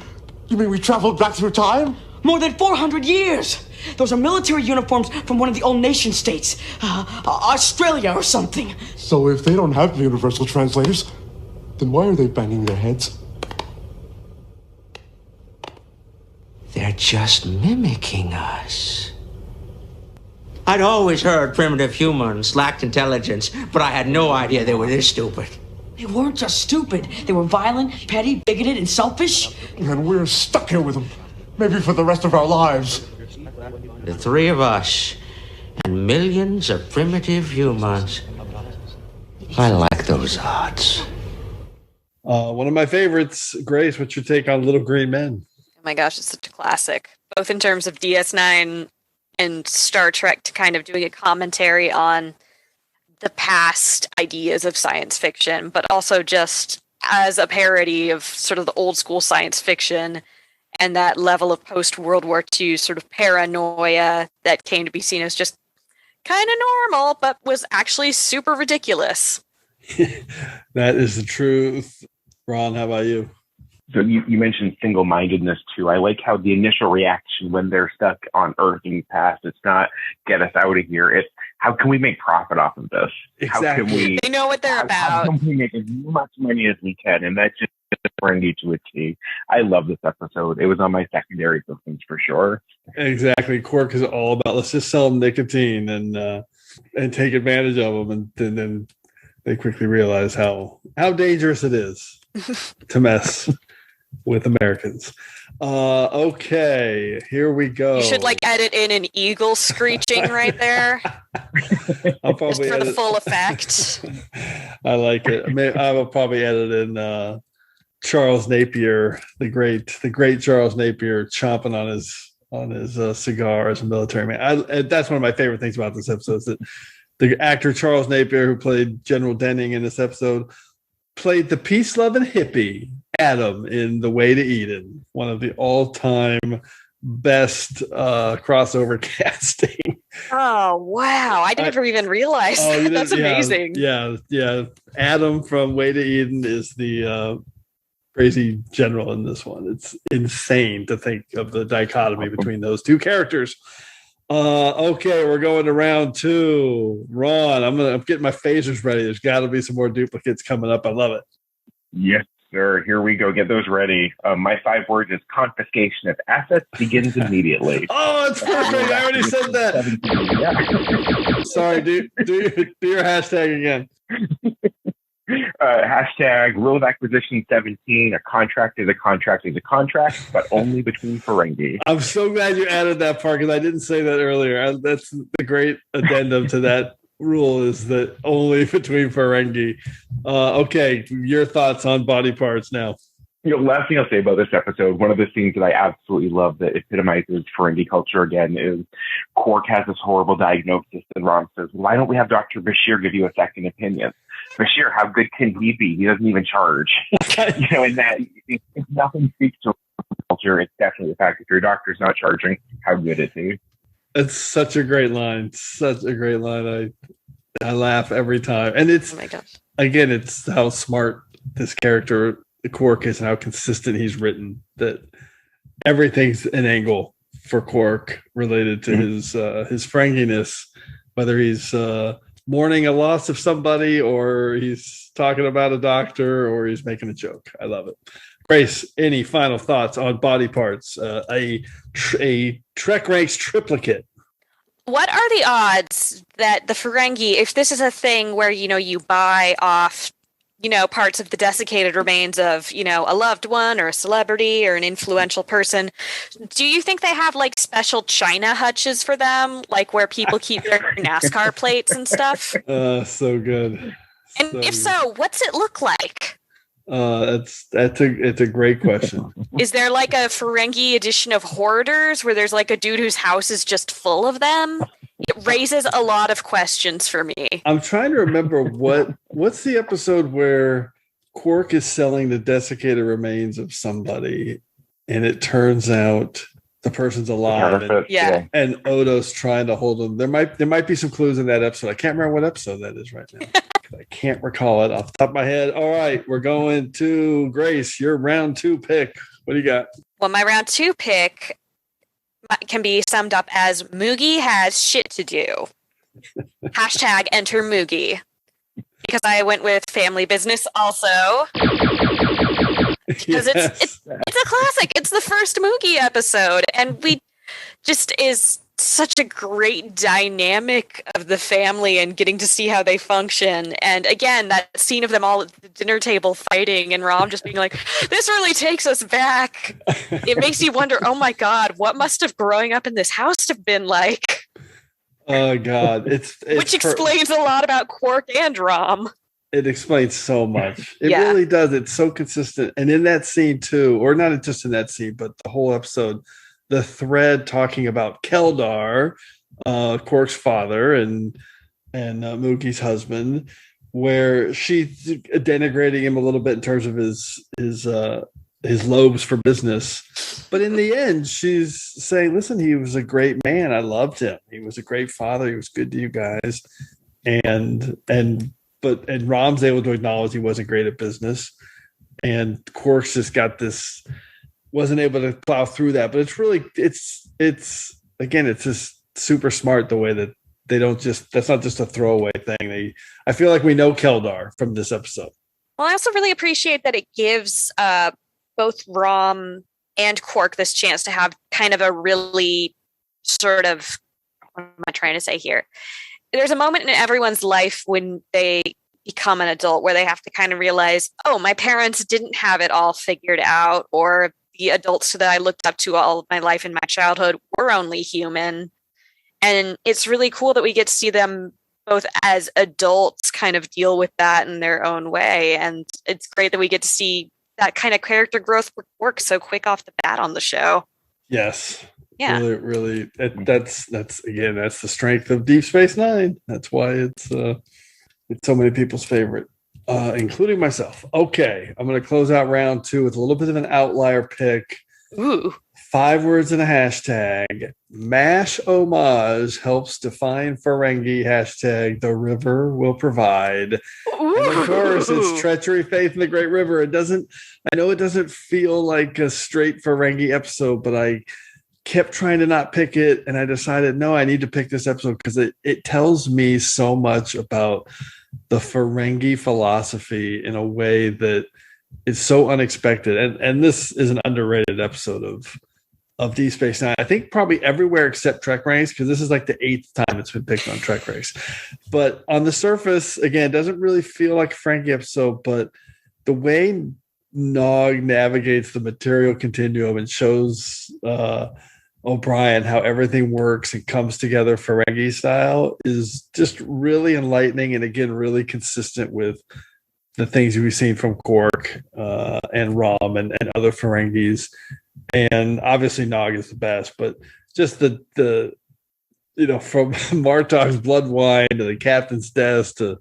You mean we traveled back through time? More than 400 years. Those are military uniforms from one of the old nation states. Australia or something. So if they don't have universal translators, then why are they banging their heads? They're just mimicking us. I'd always heard primitive humans lacked intelligence, but I had no idea they were this stupid. They weren't just stupid. They were violent, petty, bigoted, and selfish. And we're stuck here with them. Maybe for the rest of our lives. The three of us and millions of primitive humans. I like those odds. One of my favorites. Grace, what's your take on Little Green Men? Oh my gosh, it's such a classic. Both in terms of DS9 and Star Trek, to kind of doing a commentary on the past ideas of science fiction, but also just as a parody of sort of the old school science fiction and that level of post-World War II sort of paranoia that came to be seen as just kind of normal, but was actually super ridiculous. That is the truth. Ron, how about you? So you mentioned single-mindedness too. I like how the initial reaction when they're stuck on Earth in the past, it's not get us out of here. It's how can we make profit off of this? Exactly. How can we? They know what they're about. How can we make as much money as we can? And that's just Ferengi to a T. I love this episode. It was on my secondary systems for sure. Exactly. Quark is all about let's just sell them nicotine and take advantage of them, and then they quickly realize how dangerous it is to mess with Americans. Okay, here we go. You should edit in an eagle screeching right there. I'll probably just for the full effect. I like it. I will probably edit in Charles Napier, the great Charles Napier, chomping on his cigar as a military man. That's one of my favorite things about this episode. Is that the actor Charles Napier, who played General Denning in this episode, played the peace-loving hippie Adam in The Way to Eden, one of the all-time best crossover casting. Oh, wow. I never even realized that. That's amazing. Yeah. Adam from Way to Eden is the crazy general in this one. It's insane to think of the dichotomy between those two characters. Okay, we're going to round 2. Ron, I'm getting my phasers ready. There's got to be some more duplicates coming up. I love it. Yes, sir. Here we go. Get those ready. My 5 words is confiscation of assets begins immediately. Oh, it's perfect. I already said that. Sorry, do your hashtag again. Hashtag rule of acquisition 17. A contract is a contract is a contract, but only between Ferengi. I'm so glad you added that part because I didn't say that earlier. That's the great addendum to that rule, is that only between Ferengi. Okay, your thoughts on body parts now. Last thing I'll say about this episode, one of the scenes that I absolutely love that epitomizes Ferengi culture again is Quark has this horrible diagnosis and Ron says, why don't we have Dr. Bashir give you a second opinion? Bashir, how good can he be? He doesn't even charge. And that if nothing speaks to culture, it's definitely the fact that your doctor's not charging, how good is he? It's such a great line. Such a great line. I laugh every time. And it's, oh my gosh. Again, it's how smart this character Quark is and how consistent he's written, that everything's an angle for Quark related to his Ferenginess, whether he's mourning a loss of somebody or he's talking about a doctor or he's making a joke. I love it. Grace, any final thoughts on body parts? A TrekRanks triplicate. What are the odds that the Ferengi, if this is a thing where, you buy off, parts of the desiccated remains of, a loved one or a celebrity or an influential person, do you think they have like special China hutches for them? Like where people keep their NASCAR plates and stuff? So good. And if so, what's it look like? It's a great question. Is there like a Ferengi edition of Hoarders where there's like a dude whose house is just full of them? It raises a lot of questions for me. I'm trying to remember what's the episode where Quark is selling the desiccated remains of somebody, and it turns out the person's alive, and Odo's trying to hold them. There might be some clues in that episode. I can't remember what episode that is right now. I can't recall it off the top of my head. All right, we're going to Grace, your round 2 pick. What do you got? Well, my round 2 pick can be summed up as Moogie has shit to do. Hashtag enter Moogie. Because I went with family business also. Because it's a classic. It's the first Moogie episode. And we just is such a great dynamic of the family and getting to see how they function. And again, that scene of them all at the dinner table fighting and Rom just being like, this really takes us back. It makes you wonder, oh my God, what must have growing up in this house have been like? Oh God. It's which explains a lot about Quark and Rom. It explains so much. It really does. It's so consistent. And in that scene too, or not just in that scene, but the whole episode, the thread talking about Keldar, Quark's father, and Mookie's husband, where she's denigrating him a little bit in terms of his lobes for business. But in the end, she's saying, listen, he was a great man. I loved him. He was a great father. He was good to you guys. And Rom's able to acknowledge he wasn't great at business. And Quark's just got this, wasn't able to plow through that. But it's really, it's just super smart the way that they don't just, that's not just a throwaway thing. I feel like we know Keldar from this episode. Well, I also really appreciate that it gives both Rom and Quark this chance to have kind of a really sort of, what am I trying to say here? There's a moment in everyone's life when they become an adult where they have to kind of realize, oh, my parents didn't have it all figured out, or the adults that I looked up to all of my life in my childhood were only human. And it's really cool that we get to see them both as adults kind of deal with that in their own way. And it's great that we get to see that kind of character growth work so quick off the bat on the show. Yes. Yeah. Really. That's the strength of Deep Space Nine. That's why it's so many people's favorite, including myself. Okay. I'm going to close out round 2 with a little bit of an outlier pick. Ooh. 5 words in a hashtag. MASH homage helps define Ferengi. Hashtag the river will provide. Ooh. And of course, it's treachery, faith in the great river. I know it doesn't feel like a straight Ferengi episode, but I kept trying to not pick it. And I decided, no, I need to pick this episode because it tells me so much about the Ferengi philosophy in a way that is so unexpected. And this is an underrated episode of Deep Space Nine. I think probably everywhere except TrekRanks, because this is like the 8th time it's been picked on TrekRanks. But on the surface, again, it doesn't really feel like a Ferengi episode, but the way Nog navigates the material continuum and shows O'Brien how everything works and comes together Ferengi style is just really enlightening, and again, really consistent with the things we've seen from Quark and Rom and other Ferengis. And obviously Nog is the best, but just the from Martov's blood wine to the captain's desk to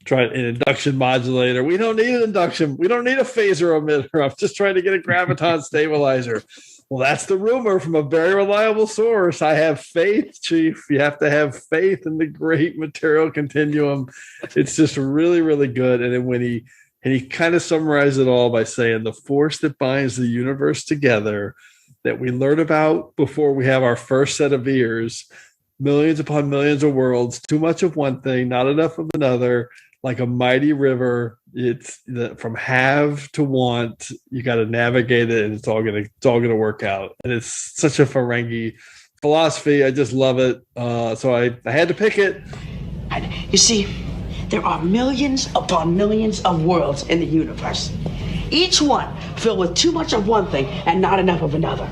try an induction modulator. We don't need an induction. We don't need a phaser emitter. I'm just trying to get a graviton stabilizer. Well, that's the rumor from a very reliable source. I have faith, Chief. You have to have faith in the great material continuum. It's just really, really good. And then when he kind of summarized it all by saying the force that binds the universe together that we learn about before we have our first set of ears, millions upon millions of worlds, too much of one thing, not enough of another. like a mighty river. It's from have to want. You got to navigate it, and it's all gonna work out. And it's such a Ferengi philosophy. I just love it. So I had to pick it. And you see, there are millions upon millions of worlds in the universe, each one filled with too much of one thing and not enough of another.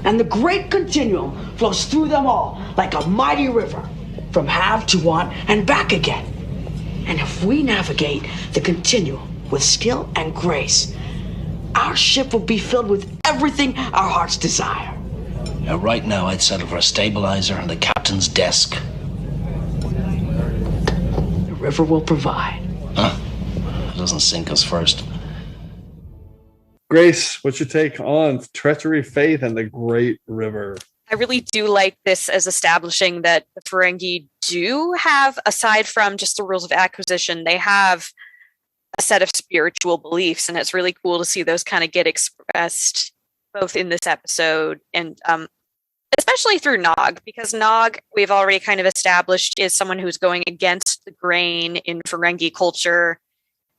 And the great continuum flows through them all like a mighty river, from have to want and back again. And if we navigate the continuum with skill and grace, our ship will be filled with everything our hearts desire. Right now, I'd settle for a stabilizer and the captain's desk. The river will provide. Huh? It doesn't sink us first. Grace, what's your take on treachery, faith, and the Great River? I really do like this as establishing that the Ferengi do have, aside from just the rules of acquisition, they have a set of spiritual beliefs, and it's really cool to see those kind of get expressed both in this episode and especially through Nog, because Nog, we've already kind of established, is someone who's going against the grain in Ferengi culture.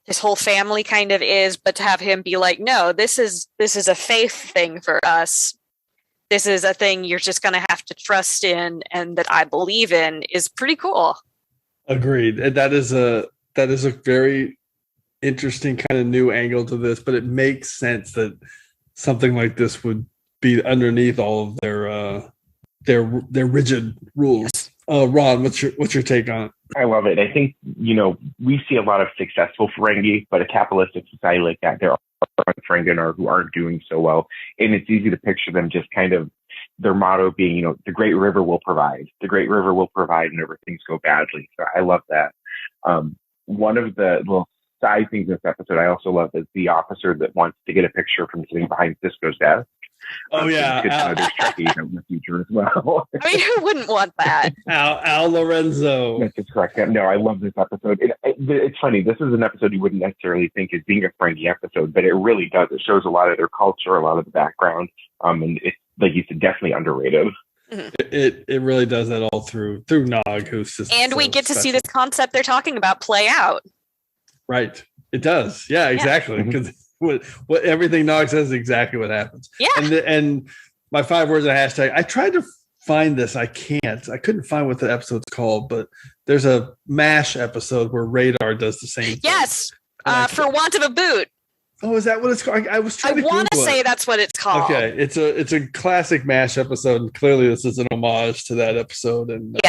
His whole family kind of is, but to have him be like, no, this is a faith thing for us. This is a thing you're just going to have to trust in and that I believe in is pretty cool. Agreed. And that is a very interesting kind of new angle to this, but it makes sense that something like this would be underneath all of their rigid rules. Ron, what's your take on it? I love it. I think, we see a lot of successful Ferengi, but a capitalistic society like that, there are Ferengi who aren't doing so well. And it's easy to picture them just kind of their motto being, the great river will provide. The great river will provide whenever things go badly. So I love that. One of the little side things in this episode I also love is the officer that wants to get a picture from sitting behind Sisko's desk. Oh, yeah. There's Trekkies in the future as well. I mean, who wouldn't want that? Al Lorenzo. That's correct. No, I love this episode. It's funny. This is an episode you wouldn't necessarily think is being a Ferengi episode, but it really does. It shows a lot of their culture, a lot of the background. And it's, like you said, definitely underrated. Mm-hmm. It really does that all through Nog, who's just and we get to see this concept they're talking about play out. Right. It does. Yeah, exactly. Because what everything Nog says is exactly what happens. Yeah. And my 5 words and hashtag. I tried to find this. I couldn't find what the episode's called, but there's a MASH episode where Radar does the same thing. Yes. For want of a boot. Oh, is that what it's called? I was trying to want to say that's what it's called. Okay. It's a classic MASH episode, and clearly this is an homage to that episode. And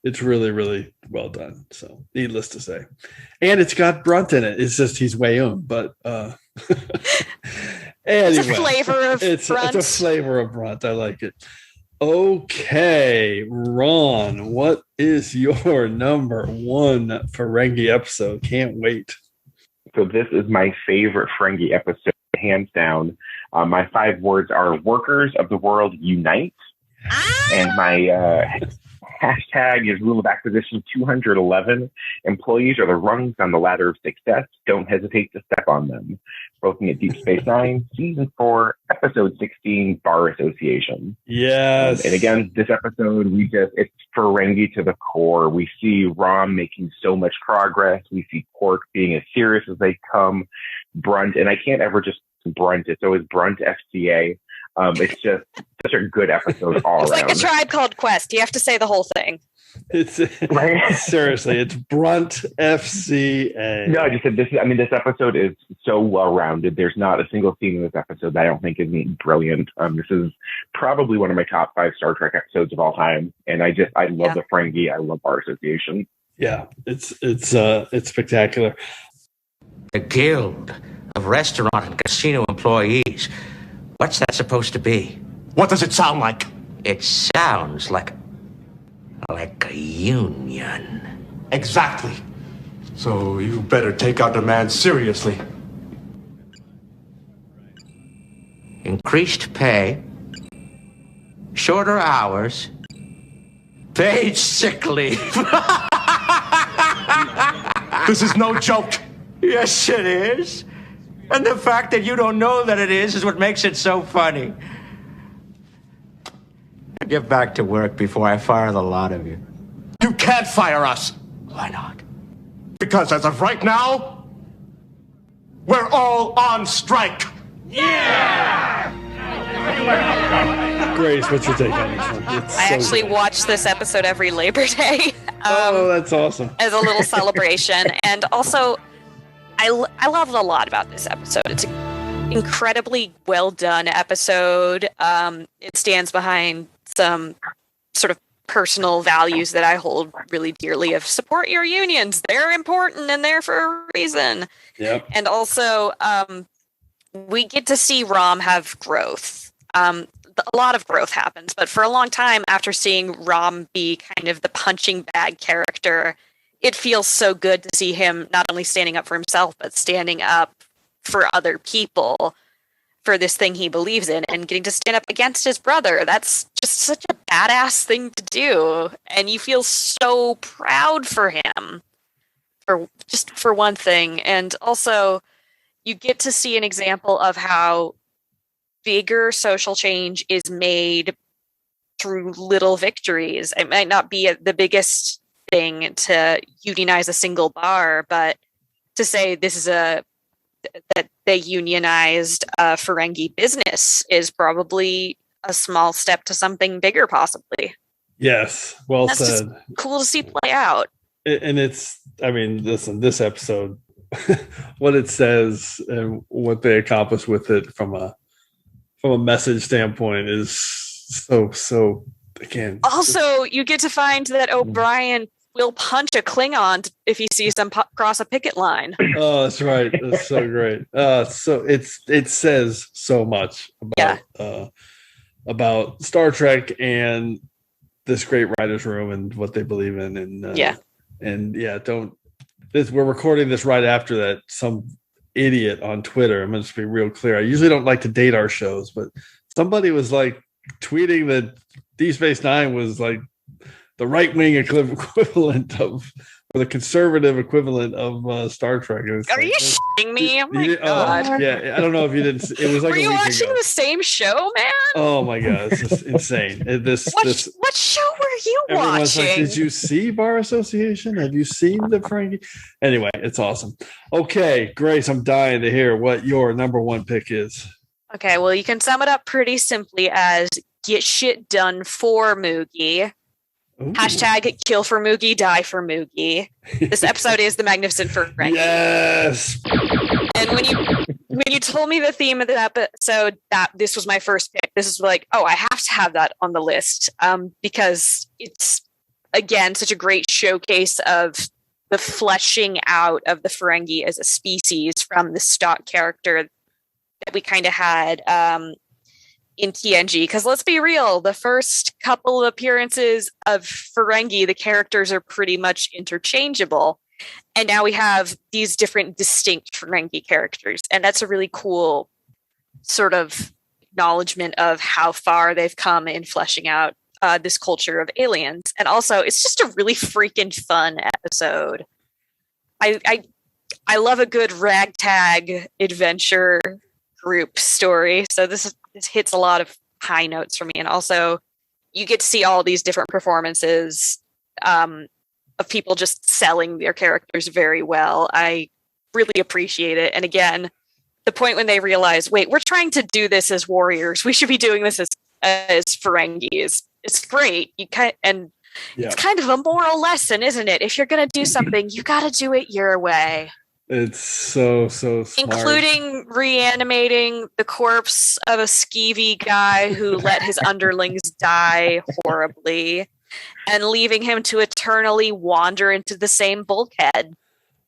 it's really, really well done. So needless to say. And it's got Brunt in it. It's just he's way on, but anyway. It's a flavor of Brunt. It's a flavor of Brunt. I like it. Okay, Ron, what is your number 1 Ferengi episode? Can't wait. So this is my favorite Ferengi episode, hands down. My 5 words are workers of the world unite. And my hashtag is rule of acquisition 211. Employees are the rungs on the ladder of success. Don't hesitate to step on them. Looking at Deep Space Nine, Season 4, Episode 16, Bar Association. Yes. And again, this episode, it's Ferengi to the core. We see Rom making so much progress. We see Quark being as serious as they come. Brunt, and I can't ever just Brunt. It's always Brunt FCA. It's just such a good episode all it's around. It's like A Tribe Called Quest. You have to say the whole thing. It's seriously, it's Brunt FCA. No, I just said this episode is so well rounded. There's not a single scene in this episode that I don't think is brilliant. This is probably one of my top 5 Star Trek episodes of all time, and I love the Ferengi. I love Bar Association. Yeah, it's spectacular. The Guild of Restaurant and Casino Employees. What's that supposed to be? What does it sound like? It sounds like a union. Exactly. So you better take our demands seriously. Increased pay, shorter hours, paid sick leave. This is no joke. Yes, it is. And the fact that you don't know that it is what makes it so funny. Get back to work before I fire the lot of you. You can't fire us. Why not? Because as of right now, we're all on strike. Grace, what's your take on this one? I actually watch this episode every Labor Day. Oh, that's awesome. As a little celebration. And also, I love a lot about this episode. It's an incredibly well done episode. It stands behind some sort of personal values that I hold really dearly of support your unions. They're important and there for a reason. Yep. And also, we get to see Rom have growth. A lot of growth happens, but for a long time after seeing Rom be kind of the punching bag character, it feels so good to see him not only standing up for himself, but standing up for other people for this thing he believes in and getting to stand up against his brother. That's just such a badass thing to do. And you feel so proud for him for one thing. And also you get to see an example of how bigger social change is made through little victories. It might not be the biggest thing to unionize a single bar, but to say this is that they unionized a Ferengi business is probably a small step to something bigger, possibly. Yes, well That's said. Just cool to see play out. And listen, this episode, what it says and what they accomplish with it from a message standpoint is so again. Also, you get to find that O'Brien will punch a Klingon if he sees them cross a picket line. Oh, that's right. That's so great. So it says so much about Star Trek and this great writers' room and what they believe in. And we're recording this right after that. Some idiot on Twitter, I'm going to be real clear. I usually don't like to date our shows, but somebody was like tweeting that Deep Space Nine was like the right-wing equivalent of, or the conservative equivalent of Star Trek. Are you shitting me? Oh my god! Yeah, I don't know if you didn't. It was like Were you watching the same show, man? Oh my god, it's just insane. What show were you everyone's watching? Like, did you see Bar Association? Have you seen the Ferengi? Anyway, it's awesome. Okay, Grace, I'm dying to hear what your number one pick is. Okay, well, you can sum it up pretty simply as get shit done for Moogie. Ooh. Hashtag kill for Moogie, die for Moogie. This episode is the Magnificent Ferengi. Yes. And when you told me the theme of the episode, that this was my first pick. This is like, oh, I have to have that on the list because it's again such a great showcase of the fleshing out of the Ferengi as a species from the stock character that we kind of had in TNG. Because let's be real, the first couple of appearances of Ferengi, the characters are pretty much interchangeable. And now we have these different distinct Ferengi characters. And that's a really cool sort of acknowledgement of how far they've come in fleshing out this culture of aliens. And also, it's just a really freaking fun episode. I love a good ragtag adventure group story. So this hits a lot of high notes for me. And also, you get to see all these different performances of people just selling their characters very well. I really appreciate it. And again, the point when they realize, wait, we're trying to do this as warriors. We should be doing this as Ferengis. It's great. It's kind of a moral lesson, isn't it? If you're going to do something, you got to do it your way. It's so smart. Including reanimating the corpse of a skeevy guy who let his underlings die horribly and leaving him to eternally wander into the same bulkhead.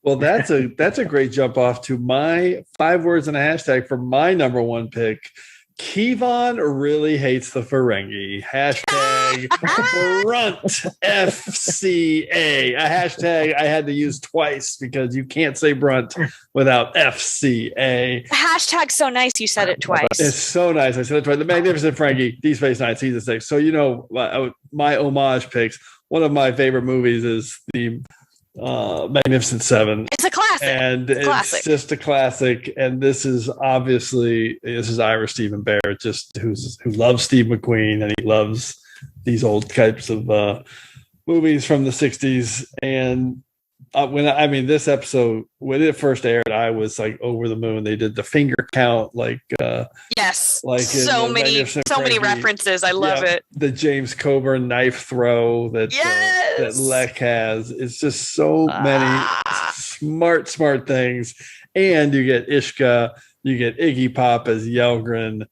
Well, that's a great jump off to my 5 words and a hashtag for my number one pick. Kevon really hates the Ferengi. Hashtag brunt FCA. A hashtag I had to use twice because you can't say brunt without FCA. The hashtag's so nice you said it twice. It's so nice. I said it twice. The Magnificent Ferengi, Deep Space Nine, Season 6. So, my homage picks. One of my favorite movies is the Magnificent Seven. It's a classic. And it's just a classic. And this is Ira Stephen Bear, just who loves Steve McQueen, and he loves these old types of movies from the 60s. And This episode, when it first aired, I was like over the moon. They did the finger count, yes, like so many references. I love it. The James Coburn knife throw that Lek has. It's just so many smart things. And you get Ishka, you get Iggy Pop as Yelgren.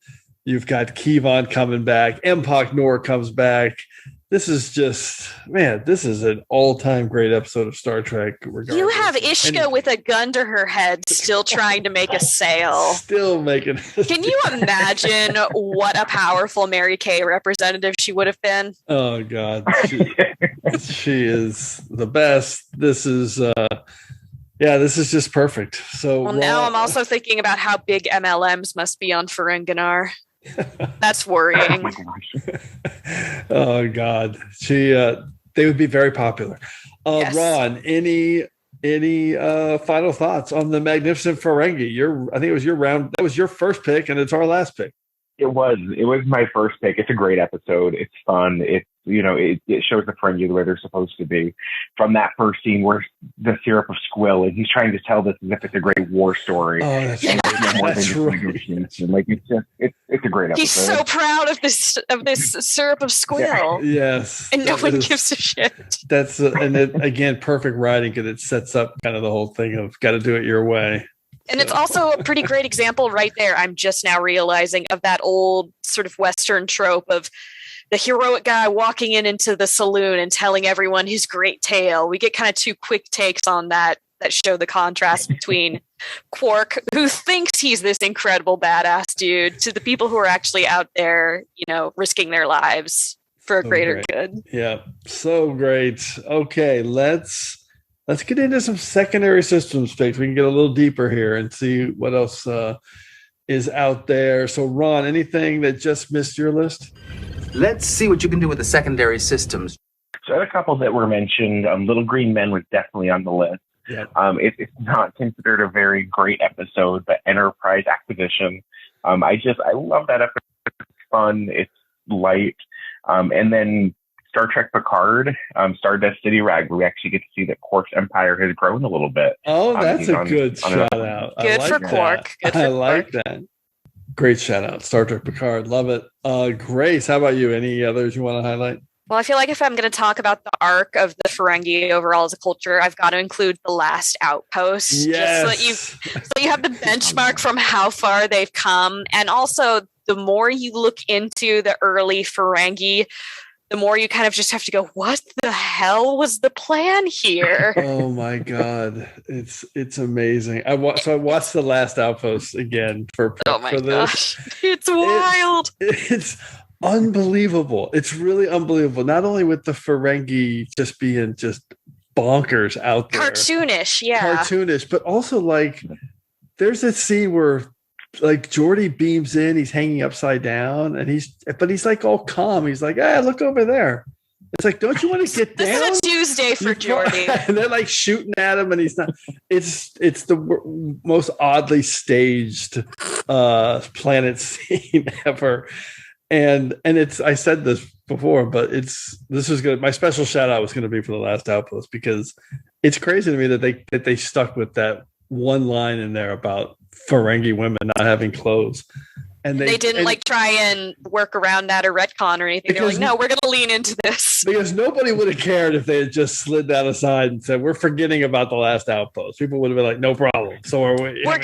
You've got Kevon coming back. Empok Nor comes back. This is just, man, this is an all-time great episode of Star Trek. You have Ishka with a gun to her head still trying to make a sale. Still making Can you imagine what a powerful Mary Kay representative she would have been? Oh, God. She is the best. This is just perfect. So now I'm also thinking about how big MLMs must be on Ferenginar. That's worrying. Oh God, they would be very popular. Yes. Ron, any final thoughts on the Magnificent Ferengi? I think it was your round. That was your first pick, and it's our last pick. It was my first pick. It's a great episode. It's fun. It shows the Ferengi the way they're supposed to be. From that first scene where the syrup of squill, and he's trying to tell this as if it's a great war story. Oh, that's right. That's right. Like it's a great episode. He's so proud of this syrup of squill. Yes, and no one gives a shit. That's again perfect writing because it sets up kind of the whole thing of got to do it your way. And it's also a pretty great example right there. I'm just now realizing of that old sort of Western trope of the heroic guy walking into the saloon and telling everyone his great tale. We get kind of two quick takes on that show the contrast between Quark, who thinks he's this incredible badass dude, to the people who are actually out there, risking their lives for a greater good. Yeah, so great. Okay, let's get into some secondary systems picks. We can get a little deeper here and see what else is out there. So, Ron, anything that just missed your list? Let's see what you can do with the secondary systems. So, a couple that were mentioned. Little Green Men was definitely on the list. Yep. It's not considered a very great episode, but Enterprise Acquisition. I love that episode. It's fun. It's light. And then Star Trek Picard, Stardust City Rag, where we actually get to see that Quark's empire has grown a little bit. Oh, that's a good shout out. Good for Quark. I like that. Great shout out. Star Trek Picard. Love it. Grace, how about you? Any others you want to highlight? Well, I feel like if I'm going to talk about the arc of the Ferengi overall as a culture, I've got to include The Last Outpost. Yes. Just so you have the benchmark from how far they've come. And also, the more you look into the early Ferengi, the more you kind of just have to go, what the hell was the plan here? Oh my God. It's amazing. I watched The Last Outpost again for this. Gosh. It's wild. It's unbelievable. It's really unbelievable. Not only with the Ferengi just being just bonkers out there. Cartoonish, yeah. Cartoonish, but also there's a scene where Geordi beams in, he's hanging upside down, and he's all calm. He's like, look over there. It's like, don't you want to get down? This is a Tuesday for Geordi. And they're shooting at him, and he's not. It's the most oddly staged planet scene ever. And it's, I said this before, but this is good. My special shout out was going to be for The Last Outpost because it's crazy to me that they stuck with that one line in there about Ferengi women not having clothes, and they didn't try and work around that or retcon or anything. They're like, no, we're going to lean into this because nobody would have cared if they had just slid that aside and said we're forgetting about The Last Outpost. People would have been like, no problem. So are we? We're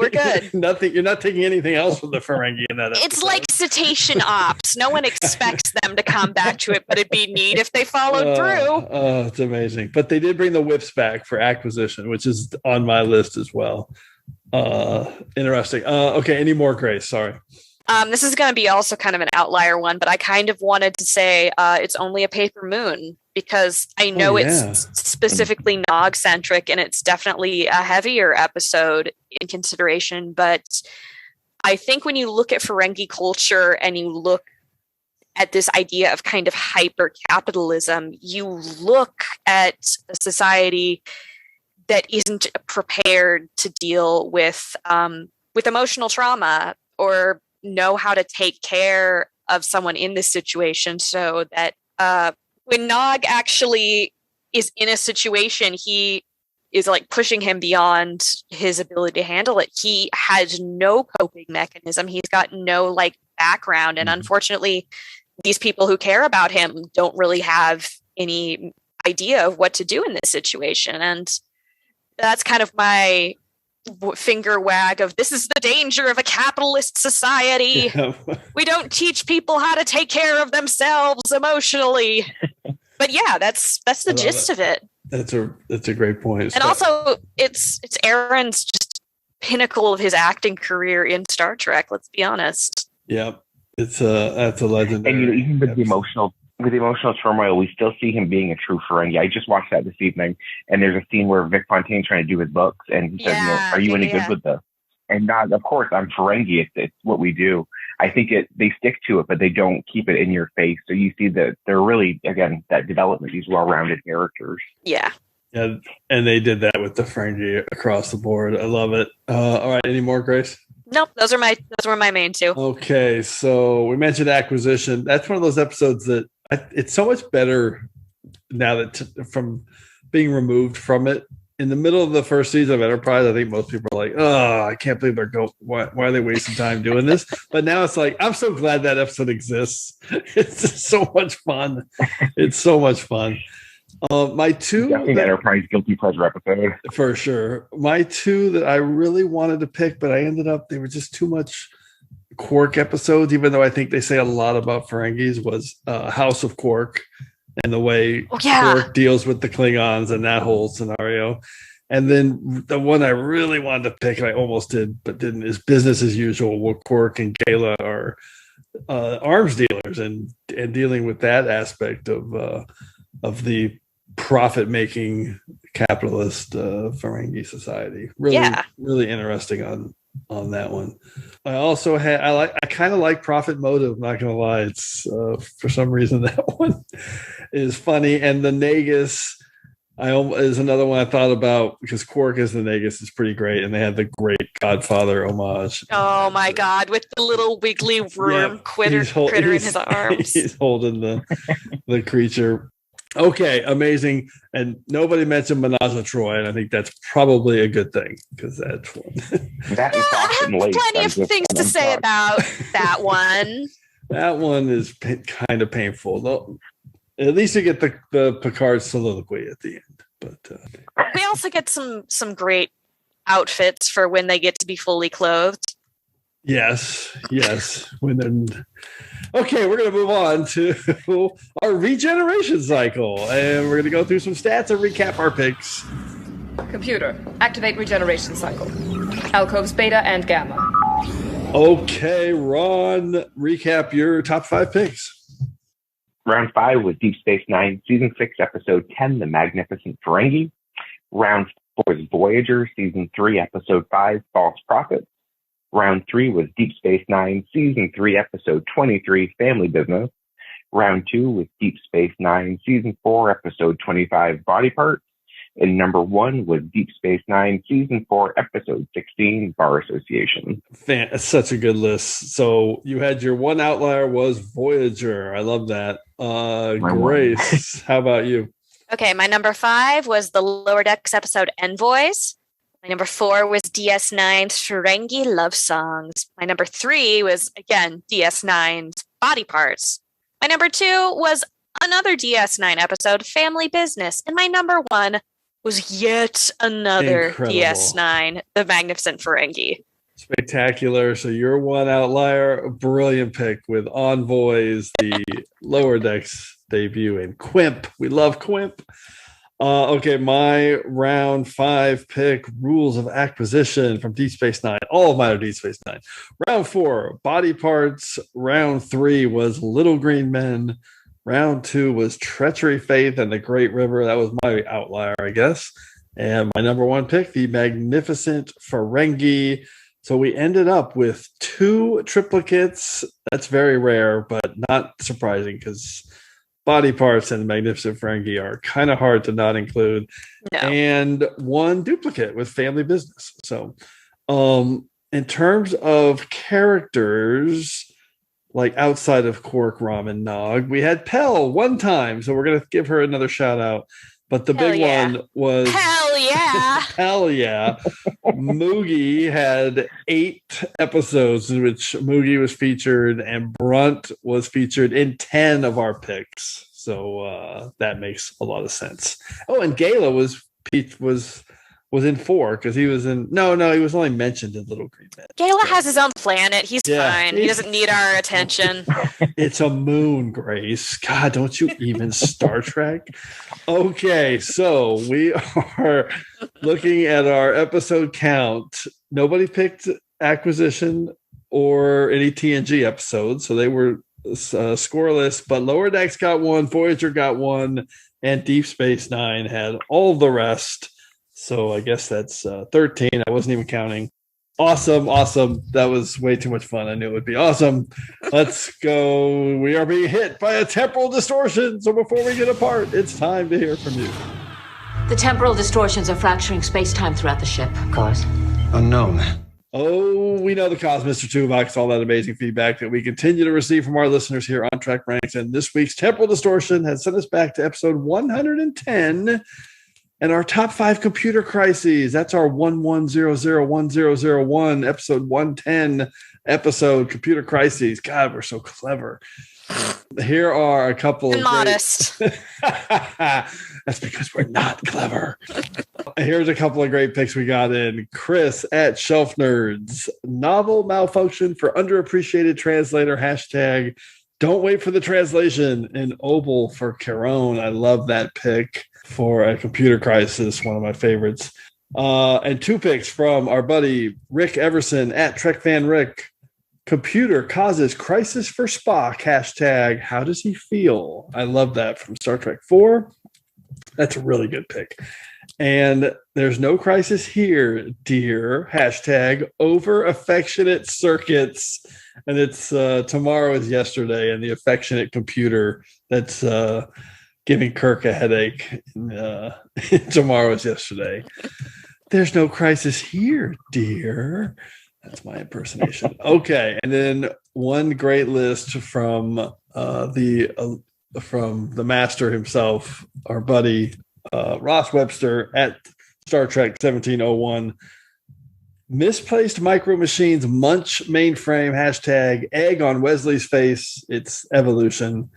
good. Nothing. You're not taking anything else from the Ferengi in that episode. It's like cetacean ops. No one expects them to come back to it, but it'd be neat if they followed through. Oh, it's amazing. But they did bring the whips back for Acquisition, which is on my list as well. Interesting. Okay, any more, Grace? Sorry. This is going to be also kind of an outlier one, but I kind of wanted to say it's only a paper moon because I know it's specifically Nog-centric and it's definitely a heavier episode in consideration. But I think when you look at Ferengi culture and you look at this idea of kind of hyper-capitalism, you look at a society that isn't prepared to deal with emotional trauma or know how to take care of someone in this situation, so that when Nog actually is in a situation, he is like pushing him beyond his ability to handle it. He has no coping mechanism. He's got no like background. And unfortunately, these people who care about him don't really have any idea of what to do in this situation. And that's kind of my finger wag of this is the danger of a capitalist society. Yeah. We don't teach people how to take care of themselves emotionally. But yeah, that's the gist of it. That's a great point. And also it's Aaron's just pinnacle of his acting career in Star Trek, let's be honest. Yep. That's a legendary. And even with the emotional turmoil, we still see him being a true Ferengi. I just watched that this evening, and there's a scene where Vic Fontaine's trying to do his books, and he says, "Are you any good with this?" And not, of course, I'm Ferengi. It's what we do. I think they stick to it, but they don't keep it in your face. So you see that they're really, again, that development, these well-rounded characters. Yeah. Yeah, and they did that with the Ferengi across the board. I love it. All right, any more, Grace? Nope, those were my main two. Okay, so we mentioned Acquisition. That's one of those episodes that it's so much better now that from being removed from it. In the middle of the first season of Enterprise, I think most people are like, "Oh, I can't believe they're why are they wasting time doing this?" But now it's like, I'm so glad that episode exists. It's just so much fun. It's so much fun. My two Enterprise guilty pleasure episode for sure. My two that I really wanted to pick, but I ended up they were just too much Quark episodes. Even though I think they say a lot about Ferengis, was House of Quark and the way Quark deals with the Klingons and that whole scenario. And then the one I really wanted to pick, and I almost did, but didn't, is Business as Usual, where Quark and Kayla are arms dealers and dealing with that aspect of the profit-making capitalist Ferengi society. Really interesting on that one. I also I kind of like Profit Motive. Not gonna lie, it's for some reason that one is funny. And the Nagus is another one I thought about because Quark as the Nagus is pretty great, and they had the great Godfather homage. Oh my God, with the little wiggly worm critter in his arms. He's holding the creature. Okay, amazing. And nobody mentioned Menage a Troi, and I think that's probably a good thing because that's one. I have plenty of things to say about that one. That one is kind of painful, though. At least you get the Picard soliloquy at the end. But we also get some great outfits for when they get to be fully clothed. Yes. Okay, we're going to move on to our regeneration cycle, and we're going to go through some stats and recap our picks. Computer, activate regeneration cycle. Alcoves beta and gamma. Okay, Ron, recap your top 5 picks. Round 5 was Deep Space Nine, Season 6, Episode 10, The Magnificent Ferengi. Round 4 was Voyager, Season 3, Episode 5, False Prophets. Round 3 was Deep Space Nine, Season 3, Episode 23, Family Business. Round 2 was Deep Space Nine, Season 4, Episode 25, Body Parts. And number 1 was Deep Space Nine, Season 4, Episode 16, Bar Association. Such a good list. So you had your one outlier was Voyager. I love that. Grace, how about you? Okay, my number 5 was the Lower Decks episode Envoys. My number 4 was DS9's Ferengi Love Songs. My number 3 was, again, DS9's Body Parts. My number 2 was another DS9 episode, Family Business. And my number 1 was yet another DS9, The Magnificent Ferengi. Spectacular. So your one outlier, a brilliant pick with Envoys, the Lower Decks debut, and Quimp. We love Quimp. Okay, my round 5 pick, Rules of Acquisition from Deep Space Nine. All of mine are Deep Space Nine. Round 4, Body Parts. Round 3 was Little Green Men. Round 2 was Treachery, Faith, and the Great River. That was my outlier, I guess. And my number 1 pick, The Magnificent Ferengi. So we ended up with 2 triplicates. That's very rare, but not surprising because Body Parts and Magnificent Ferengi are kind of hard to not include. No. And 1 duplicate with Family Business. So in terms of characters, like outside of Quark, Rom, and Nog, we had Pell one time. So we're going to give her another shout out. But the big one was Hell yeah. Hell yeah. Moogie had 8 episodes in which Moogie was featured, and Brunt was featured in 10 of our picks. So that makes a lot of sense. Oh, and Gala was in 4 because he was in. No, he was only mentioned in Little Green Men. Gala has his own planet. He's fine. He doesn't need our attention. It's a moon, Grace. God, don't you even Star Trek? Okay, so we are looking at our episode count. Nobody picked Acquisition or any TNG episodes, so they were scoreless. But Lower Decks got 1, Voyager got 1, and Deep Space Nine had all the rest. So I guess that's 13. I wasn't even counting. Awesome. That was way too much fun. I knew it would be awesome. Let's go. We are being hit by a temporal distortion. So before we get apart, it's time to hear from you. The temporal distortions are fracturing space-time throughout the ship. Cause? Unknown. Oh, we know the cause, Mr. Toolbox, all that amazing feedback that we continue to receive from our listeners here on TrekRanks. And this week's temporal distortion has sent us back to episode 110. And our top 5 computer crises. That's our 11001001 episode 110 episode computer crises. God, we're so clever. Here are a couple of modest. That's because we're not clever. Here's a couple of great picks we got in. Chris at Shelf Nerds. Novel malfunction for underappreciated translator. Hashtag don't wait for the translation. And Obel for Caron. I love that pick for a computer crisis, one of my favorites. And 2 picks from our buddy Rick Everson at TrekFanRick. Computer causes crisis for Spock. Hashtag how does he feel? I love that from Star Trek 4. That's a really good pick. And there's no crisis here, dear. Hashtag over affectionate circuits. And it's tomorrow is yesterday, and the affectionate computer that's giving Kirk a headache. Tomorrow is yesterday. There's no crisis here, dear. That's my impersonation. Okay, and then one great list from the master himself, our buddy Ross Webster at Star Trek 1701. Misplaced micro machines munch mainframe. Hashtag egg on Wesley's face. It's evolution.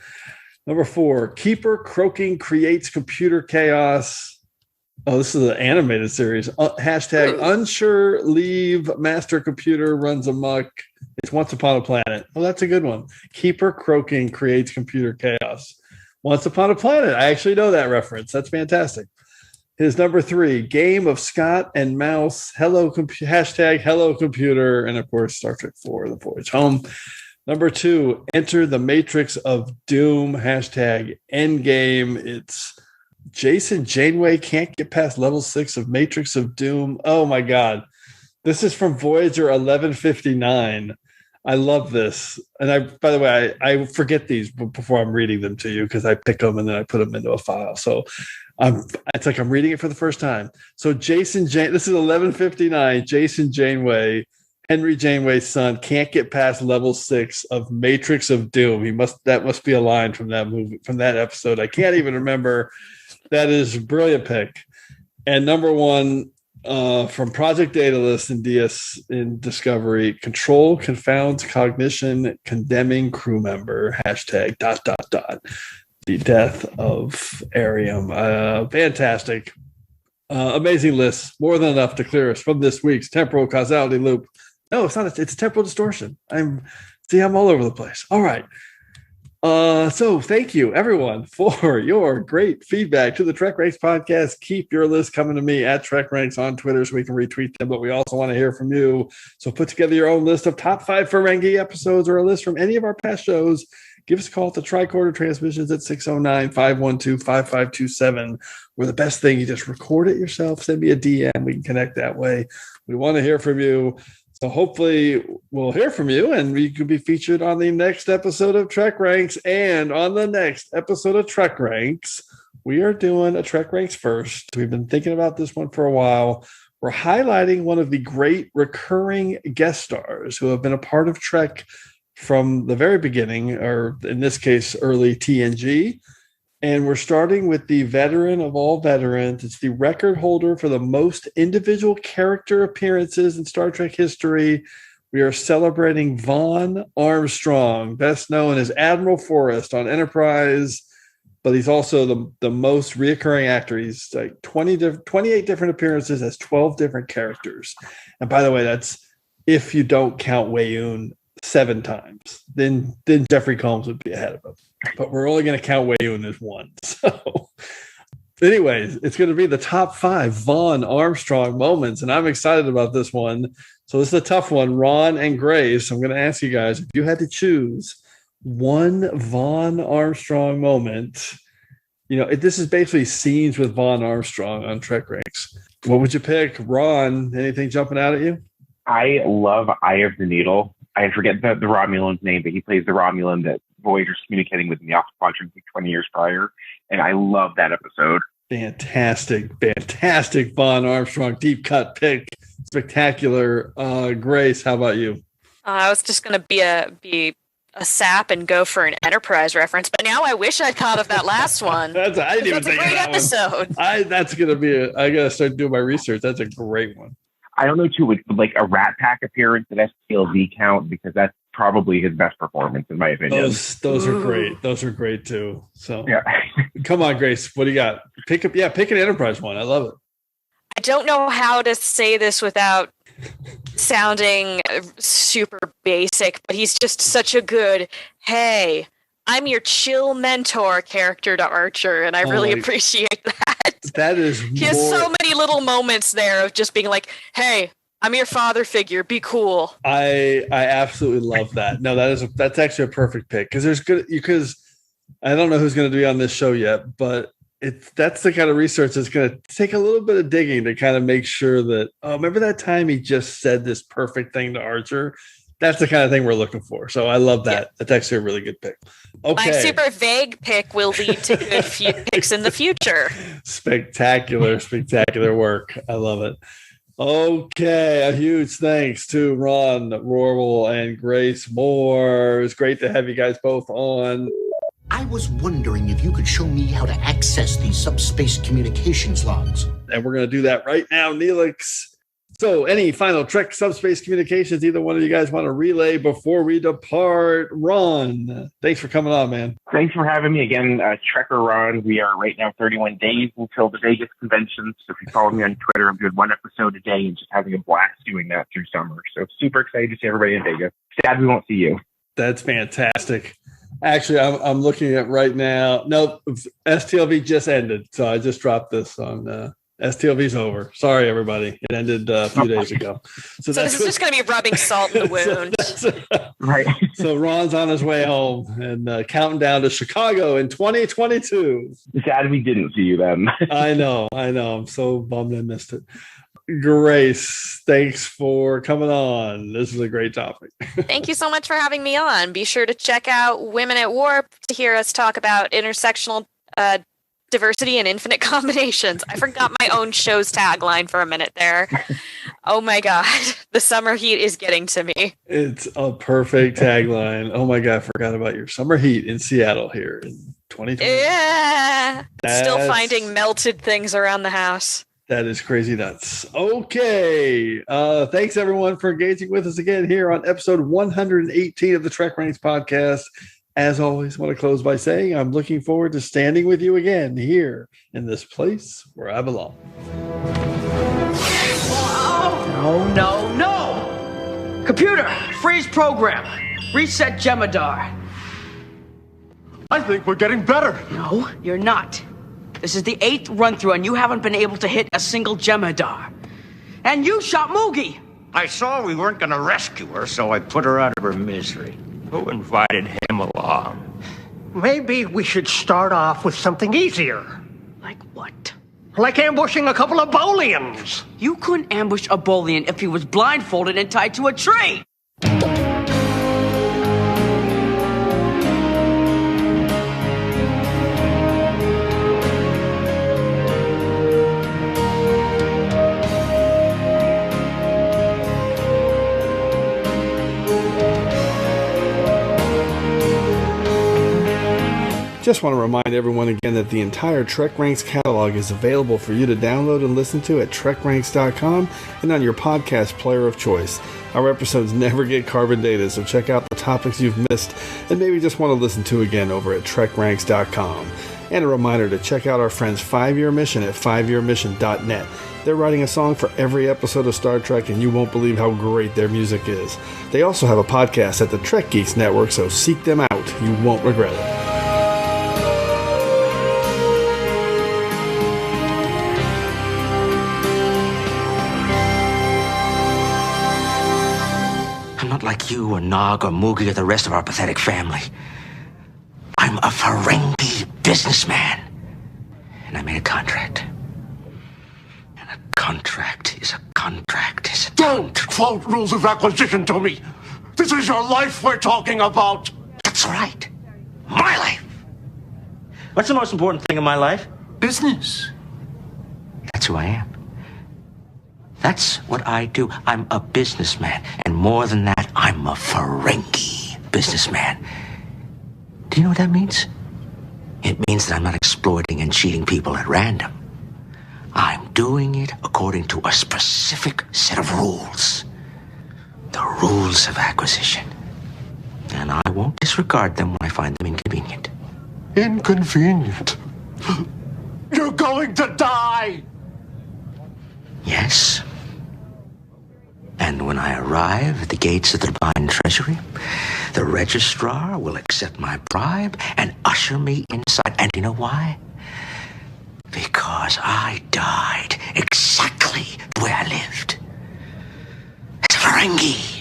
Number 4, Keeper croaking creates computer chaos. Oh, this is an animated series. Hashtag unsure leave master computer runs amok. It's Once Upon a Planet. Oh, that's a good one. Keeper croaking creates computer chaos. Once Upon a Planet. I actually know that reference. That's fantastic. His number 3, Game of Scott and Mouse. Hashtag hello computer. And of course, Star Trek 4, The Voyage Home. Number 2, Enter the Matrix of Doom. Hashtag Endgame. It's Jason Janeway can't get past level 6 of Matrix of Doom. Oh my God. This is from Voyager 1159. I love this. And by the way, I forget these before I'm reading them to you because I pick them and then I put them into a file. So it's like I'm reading it for the first time. So this is 1159. Jason Janeway, Henry Janeway's son, can't get past level 6 of Matrix of Doom. That must be a line from that movie, from that episode. I can't even remember. That is a brilliant pick. And number 1 from Project Daedalus in DS in Discovery, Control confounds cognition, condemning crew member. Hashtag ... The death of Arium. Fantastic. Amazing list. More than enough to clear us from this week's temporal causality loop. No, it's not. It's temporal distortion. I'm all over the place. All right. So thank you everyone for your great feedback to the TrekRanks podcast. Keep your list coming to me at TrekRanks on Twitter so we can retweet them, but we also want to hear from you. So put together your own list of top 5 Ferengi episodes or a list from any of our past shows. Give us a call at the Tricorder Transmissions at 609-512-5527. We're the best thing. You just record it yourself. Send me a DM. We can connect that way. We want to hear from you. So hopefully we'll hear from you and we could be featured on the next episode of TrekRanks. And on the next episode of TrekRanks, we are doing a TrekRanks first. We've been thinking about this one for a while. We're highlighting one of the great recurring guest stars who have been a part of Trek from the very beginning, or in this case, early TNG. And we're starting with the veteran of all veterans. It's the record holder for the most individual character appearances in Star Trek history. We are celebrating Vaughn Armstrong, best known as Admiral Forrest on Enterprise, but he's also the most reoccurring actor. He's like 28 different appearances as 12 different characters. And by the way, that's if you don't count Wei-Yun 7 times. Then Jeffrey Combs would be ahead of him. But we're only going to count Wei-Yun as 1. So anyways, it's going to be the top 5 Vaughn Armstrong moments, and I'm excited about this one. So this is a tough one. Ron and Grace, I'm going to ask you guys, if you had to choose one Vaughn Armstrong moment, this is basically scenes with Vaughn Armstrong on TrekRanks. What would you pick? Ron, anything jumping out at you? I love Eye of the Needle. I forget the Romulan's name, but he plays the Romulan that Voyager's communicating with in the Alpha Quadrant 20 years prior. And I love that episode. Fantastic Vaughn Armstrong deep cut pick. Spectacular. Grace, how about you? I was just going to be a sap and go for an Enterprise reference, but now I wish I'd thought of that last one. I didn't even think of that episode. That's going to be I got to start doing my research. That's a great one. I don't know, too, with like a Rat Pack appearance at STLV count, because that's probably his best performance, in my opinion. Those are great. Those are great, too. So, yeah. Come on, Grace. What do you got? Pick an Enterprise one. I love it. I don't know how to say this without sounding super basic, but he's just such a good, hey, I'm your chill mentor character to Archer, and I really appreciate that. That is He has so many little moments there of just being like, hey, I'm your father figure, be cool. I absolutely love that. No, that's actually a perfect pick, because I don't know who's going to be on this show yet, but that's the kind of research that's going to take a little bit of digging to kind of make sure that, remember that time he just said this perfect thing to Archer? That's the kind of thing we're looking for. So I love that. Yeah. That's actually a really good pick. Okay. My super vague pick will lead to good picks in the future. Spectacular work. I love it. Okay. A huge thanks to Ron Rorwell and Grace Moore. It was great to have you guys both on. I was wondering if you could show me how to access these subspace communications logs. And we're going to do that right now, Neelix. So any final Trek subspace communications either one of you guys want to relay before we depart? Ron, thanks for coming on, man. Thanks for having me again, Trekker Ron. We are right now 31 days until the Vegas convention. So if you follow me on Twitter, I'm doing 1 episode a day and just having a blast doing that through summer. So super excited to see everybody in Vegas. Sad we won't see you. That's fantastic. Actually, I'm looking at right now. No, STLV just ended. So I just dropped this on STLV's over. Sorry, everybody. It ended a few days ago. So this is just going to be rubbing salt in the wound. Right. So Ron's on his way home and counting down to Chicago in 2022. Sad we didn't see you then. I know. I'm so bummed I missed it. Grace, thanks for coming on. This is a great topic. Thank you so much for having me on. Be sure to check out Women at Warp to hear us talk about intersectional diversity and infinite combinations. I forgot my own show's tagline for a minute there. Oh my God. The summer heat is getting to me. It's a perfect tagline. Oh my God. I forgot about your summer heat in Seattle here in 2020. Yeah. Still finding melted things around the house. That is crazy nuts. Okay. Thanks everyone for engaging with us again here on episode 118 of the TrekRanks podcast. As always, I want to close by saying I'm looking forward to standing with you again here in this place where I belong. No! Computer, freeze program. Reset Jemadar. I think we're getting better. No, you're not. This is the 8th run-through, and you haven't been able to hit a single Jemadar. And you shot Moogie. I saw we weren't going to rescue her, so I put her out of her misery. Who invited him along? Maybe we should start off with something easier. Like what? Like ambushing a couple of Bolians. You couldn't ambush a Bolian if he was blindfolded and tied to a tree. Just want to remind everyone again that the entire TrekRanks catalog is available for you to download and listen to at TrekRanks.com and on your podcast player of choice. Our episodes never get carbon dated, so check out the topics you've missed and maybe just want to listen to again over at TrekRanks.com. And a reminder to check out our friends 5-Year Mission at 5yearmission.net. They're writing a song for every episode of Star Trek, and you won't believe how great their music is. They also have a podcast at the Trek Geeks Network, so seek them out. You won't regret it. I'm not like you or Nog or Moogie or the rest of our pathetic family. I'm a Ferengi businessman. And I made a contract. And a contract is a contract. Don't quote rules of acquisition to me. This is your life we're talking about. That's right. My life. What's the most important thing in my life? Business. That's who I am. That's what I do. I'm a businessman. And more than that, I'm a Ferengi businessman. Do you know what that means? It means that I'm not exploiting and cheating people at random. I'm doing it according to a specific set of rules. The rules of acquisition. And I won't disregard them when I find them inconvenient. Inconvenient? You're going to die! Yes. And when I arrive at the gates of the Divine Treasury, the registrar will accept my bribe and usher me inside. And you know why? Because I died exactly the way I lived. As a Ferengi.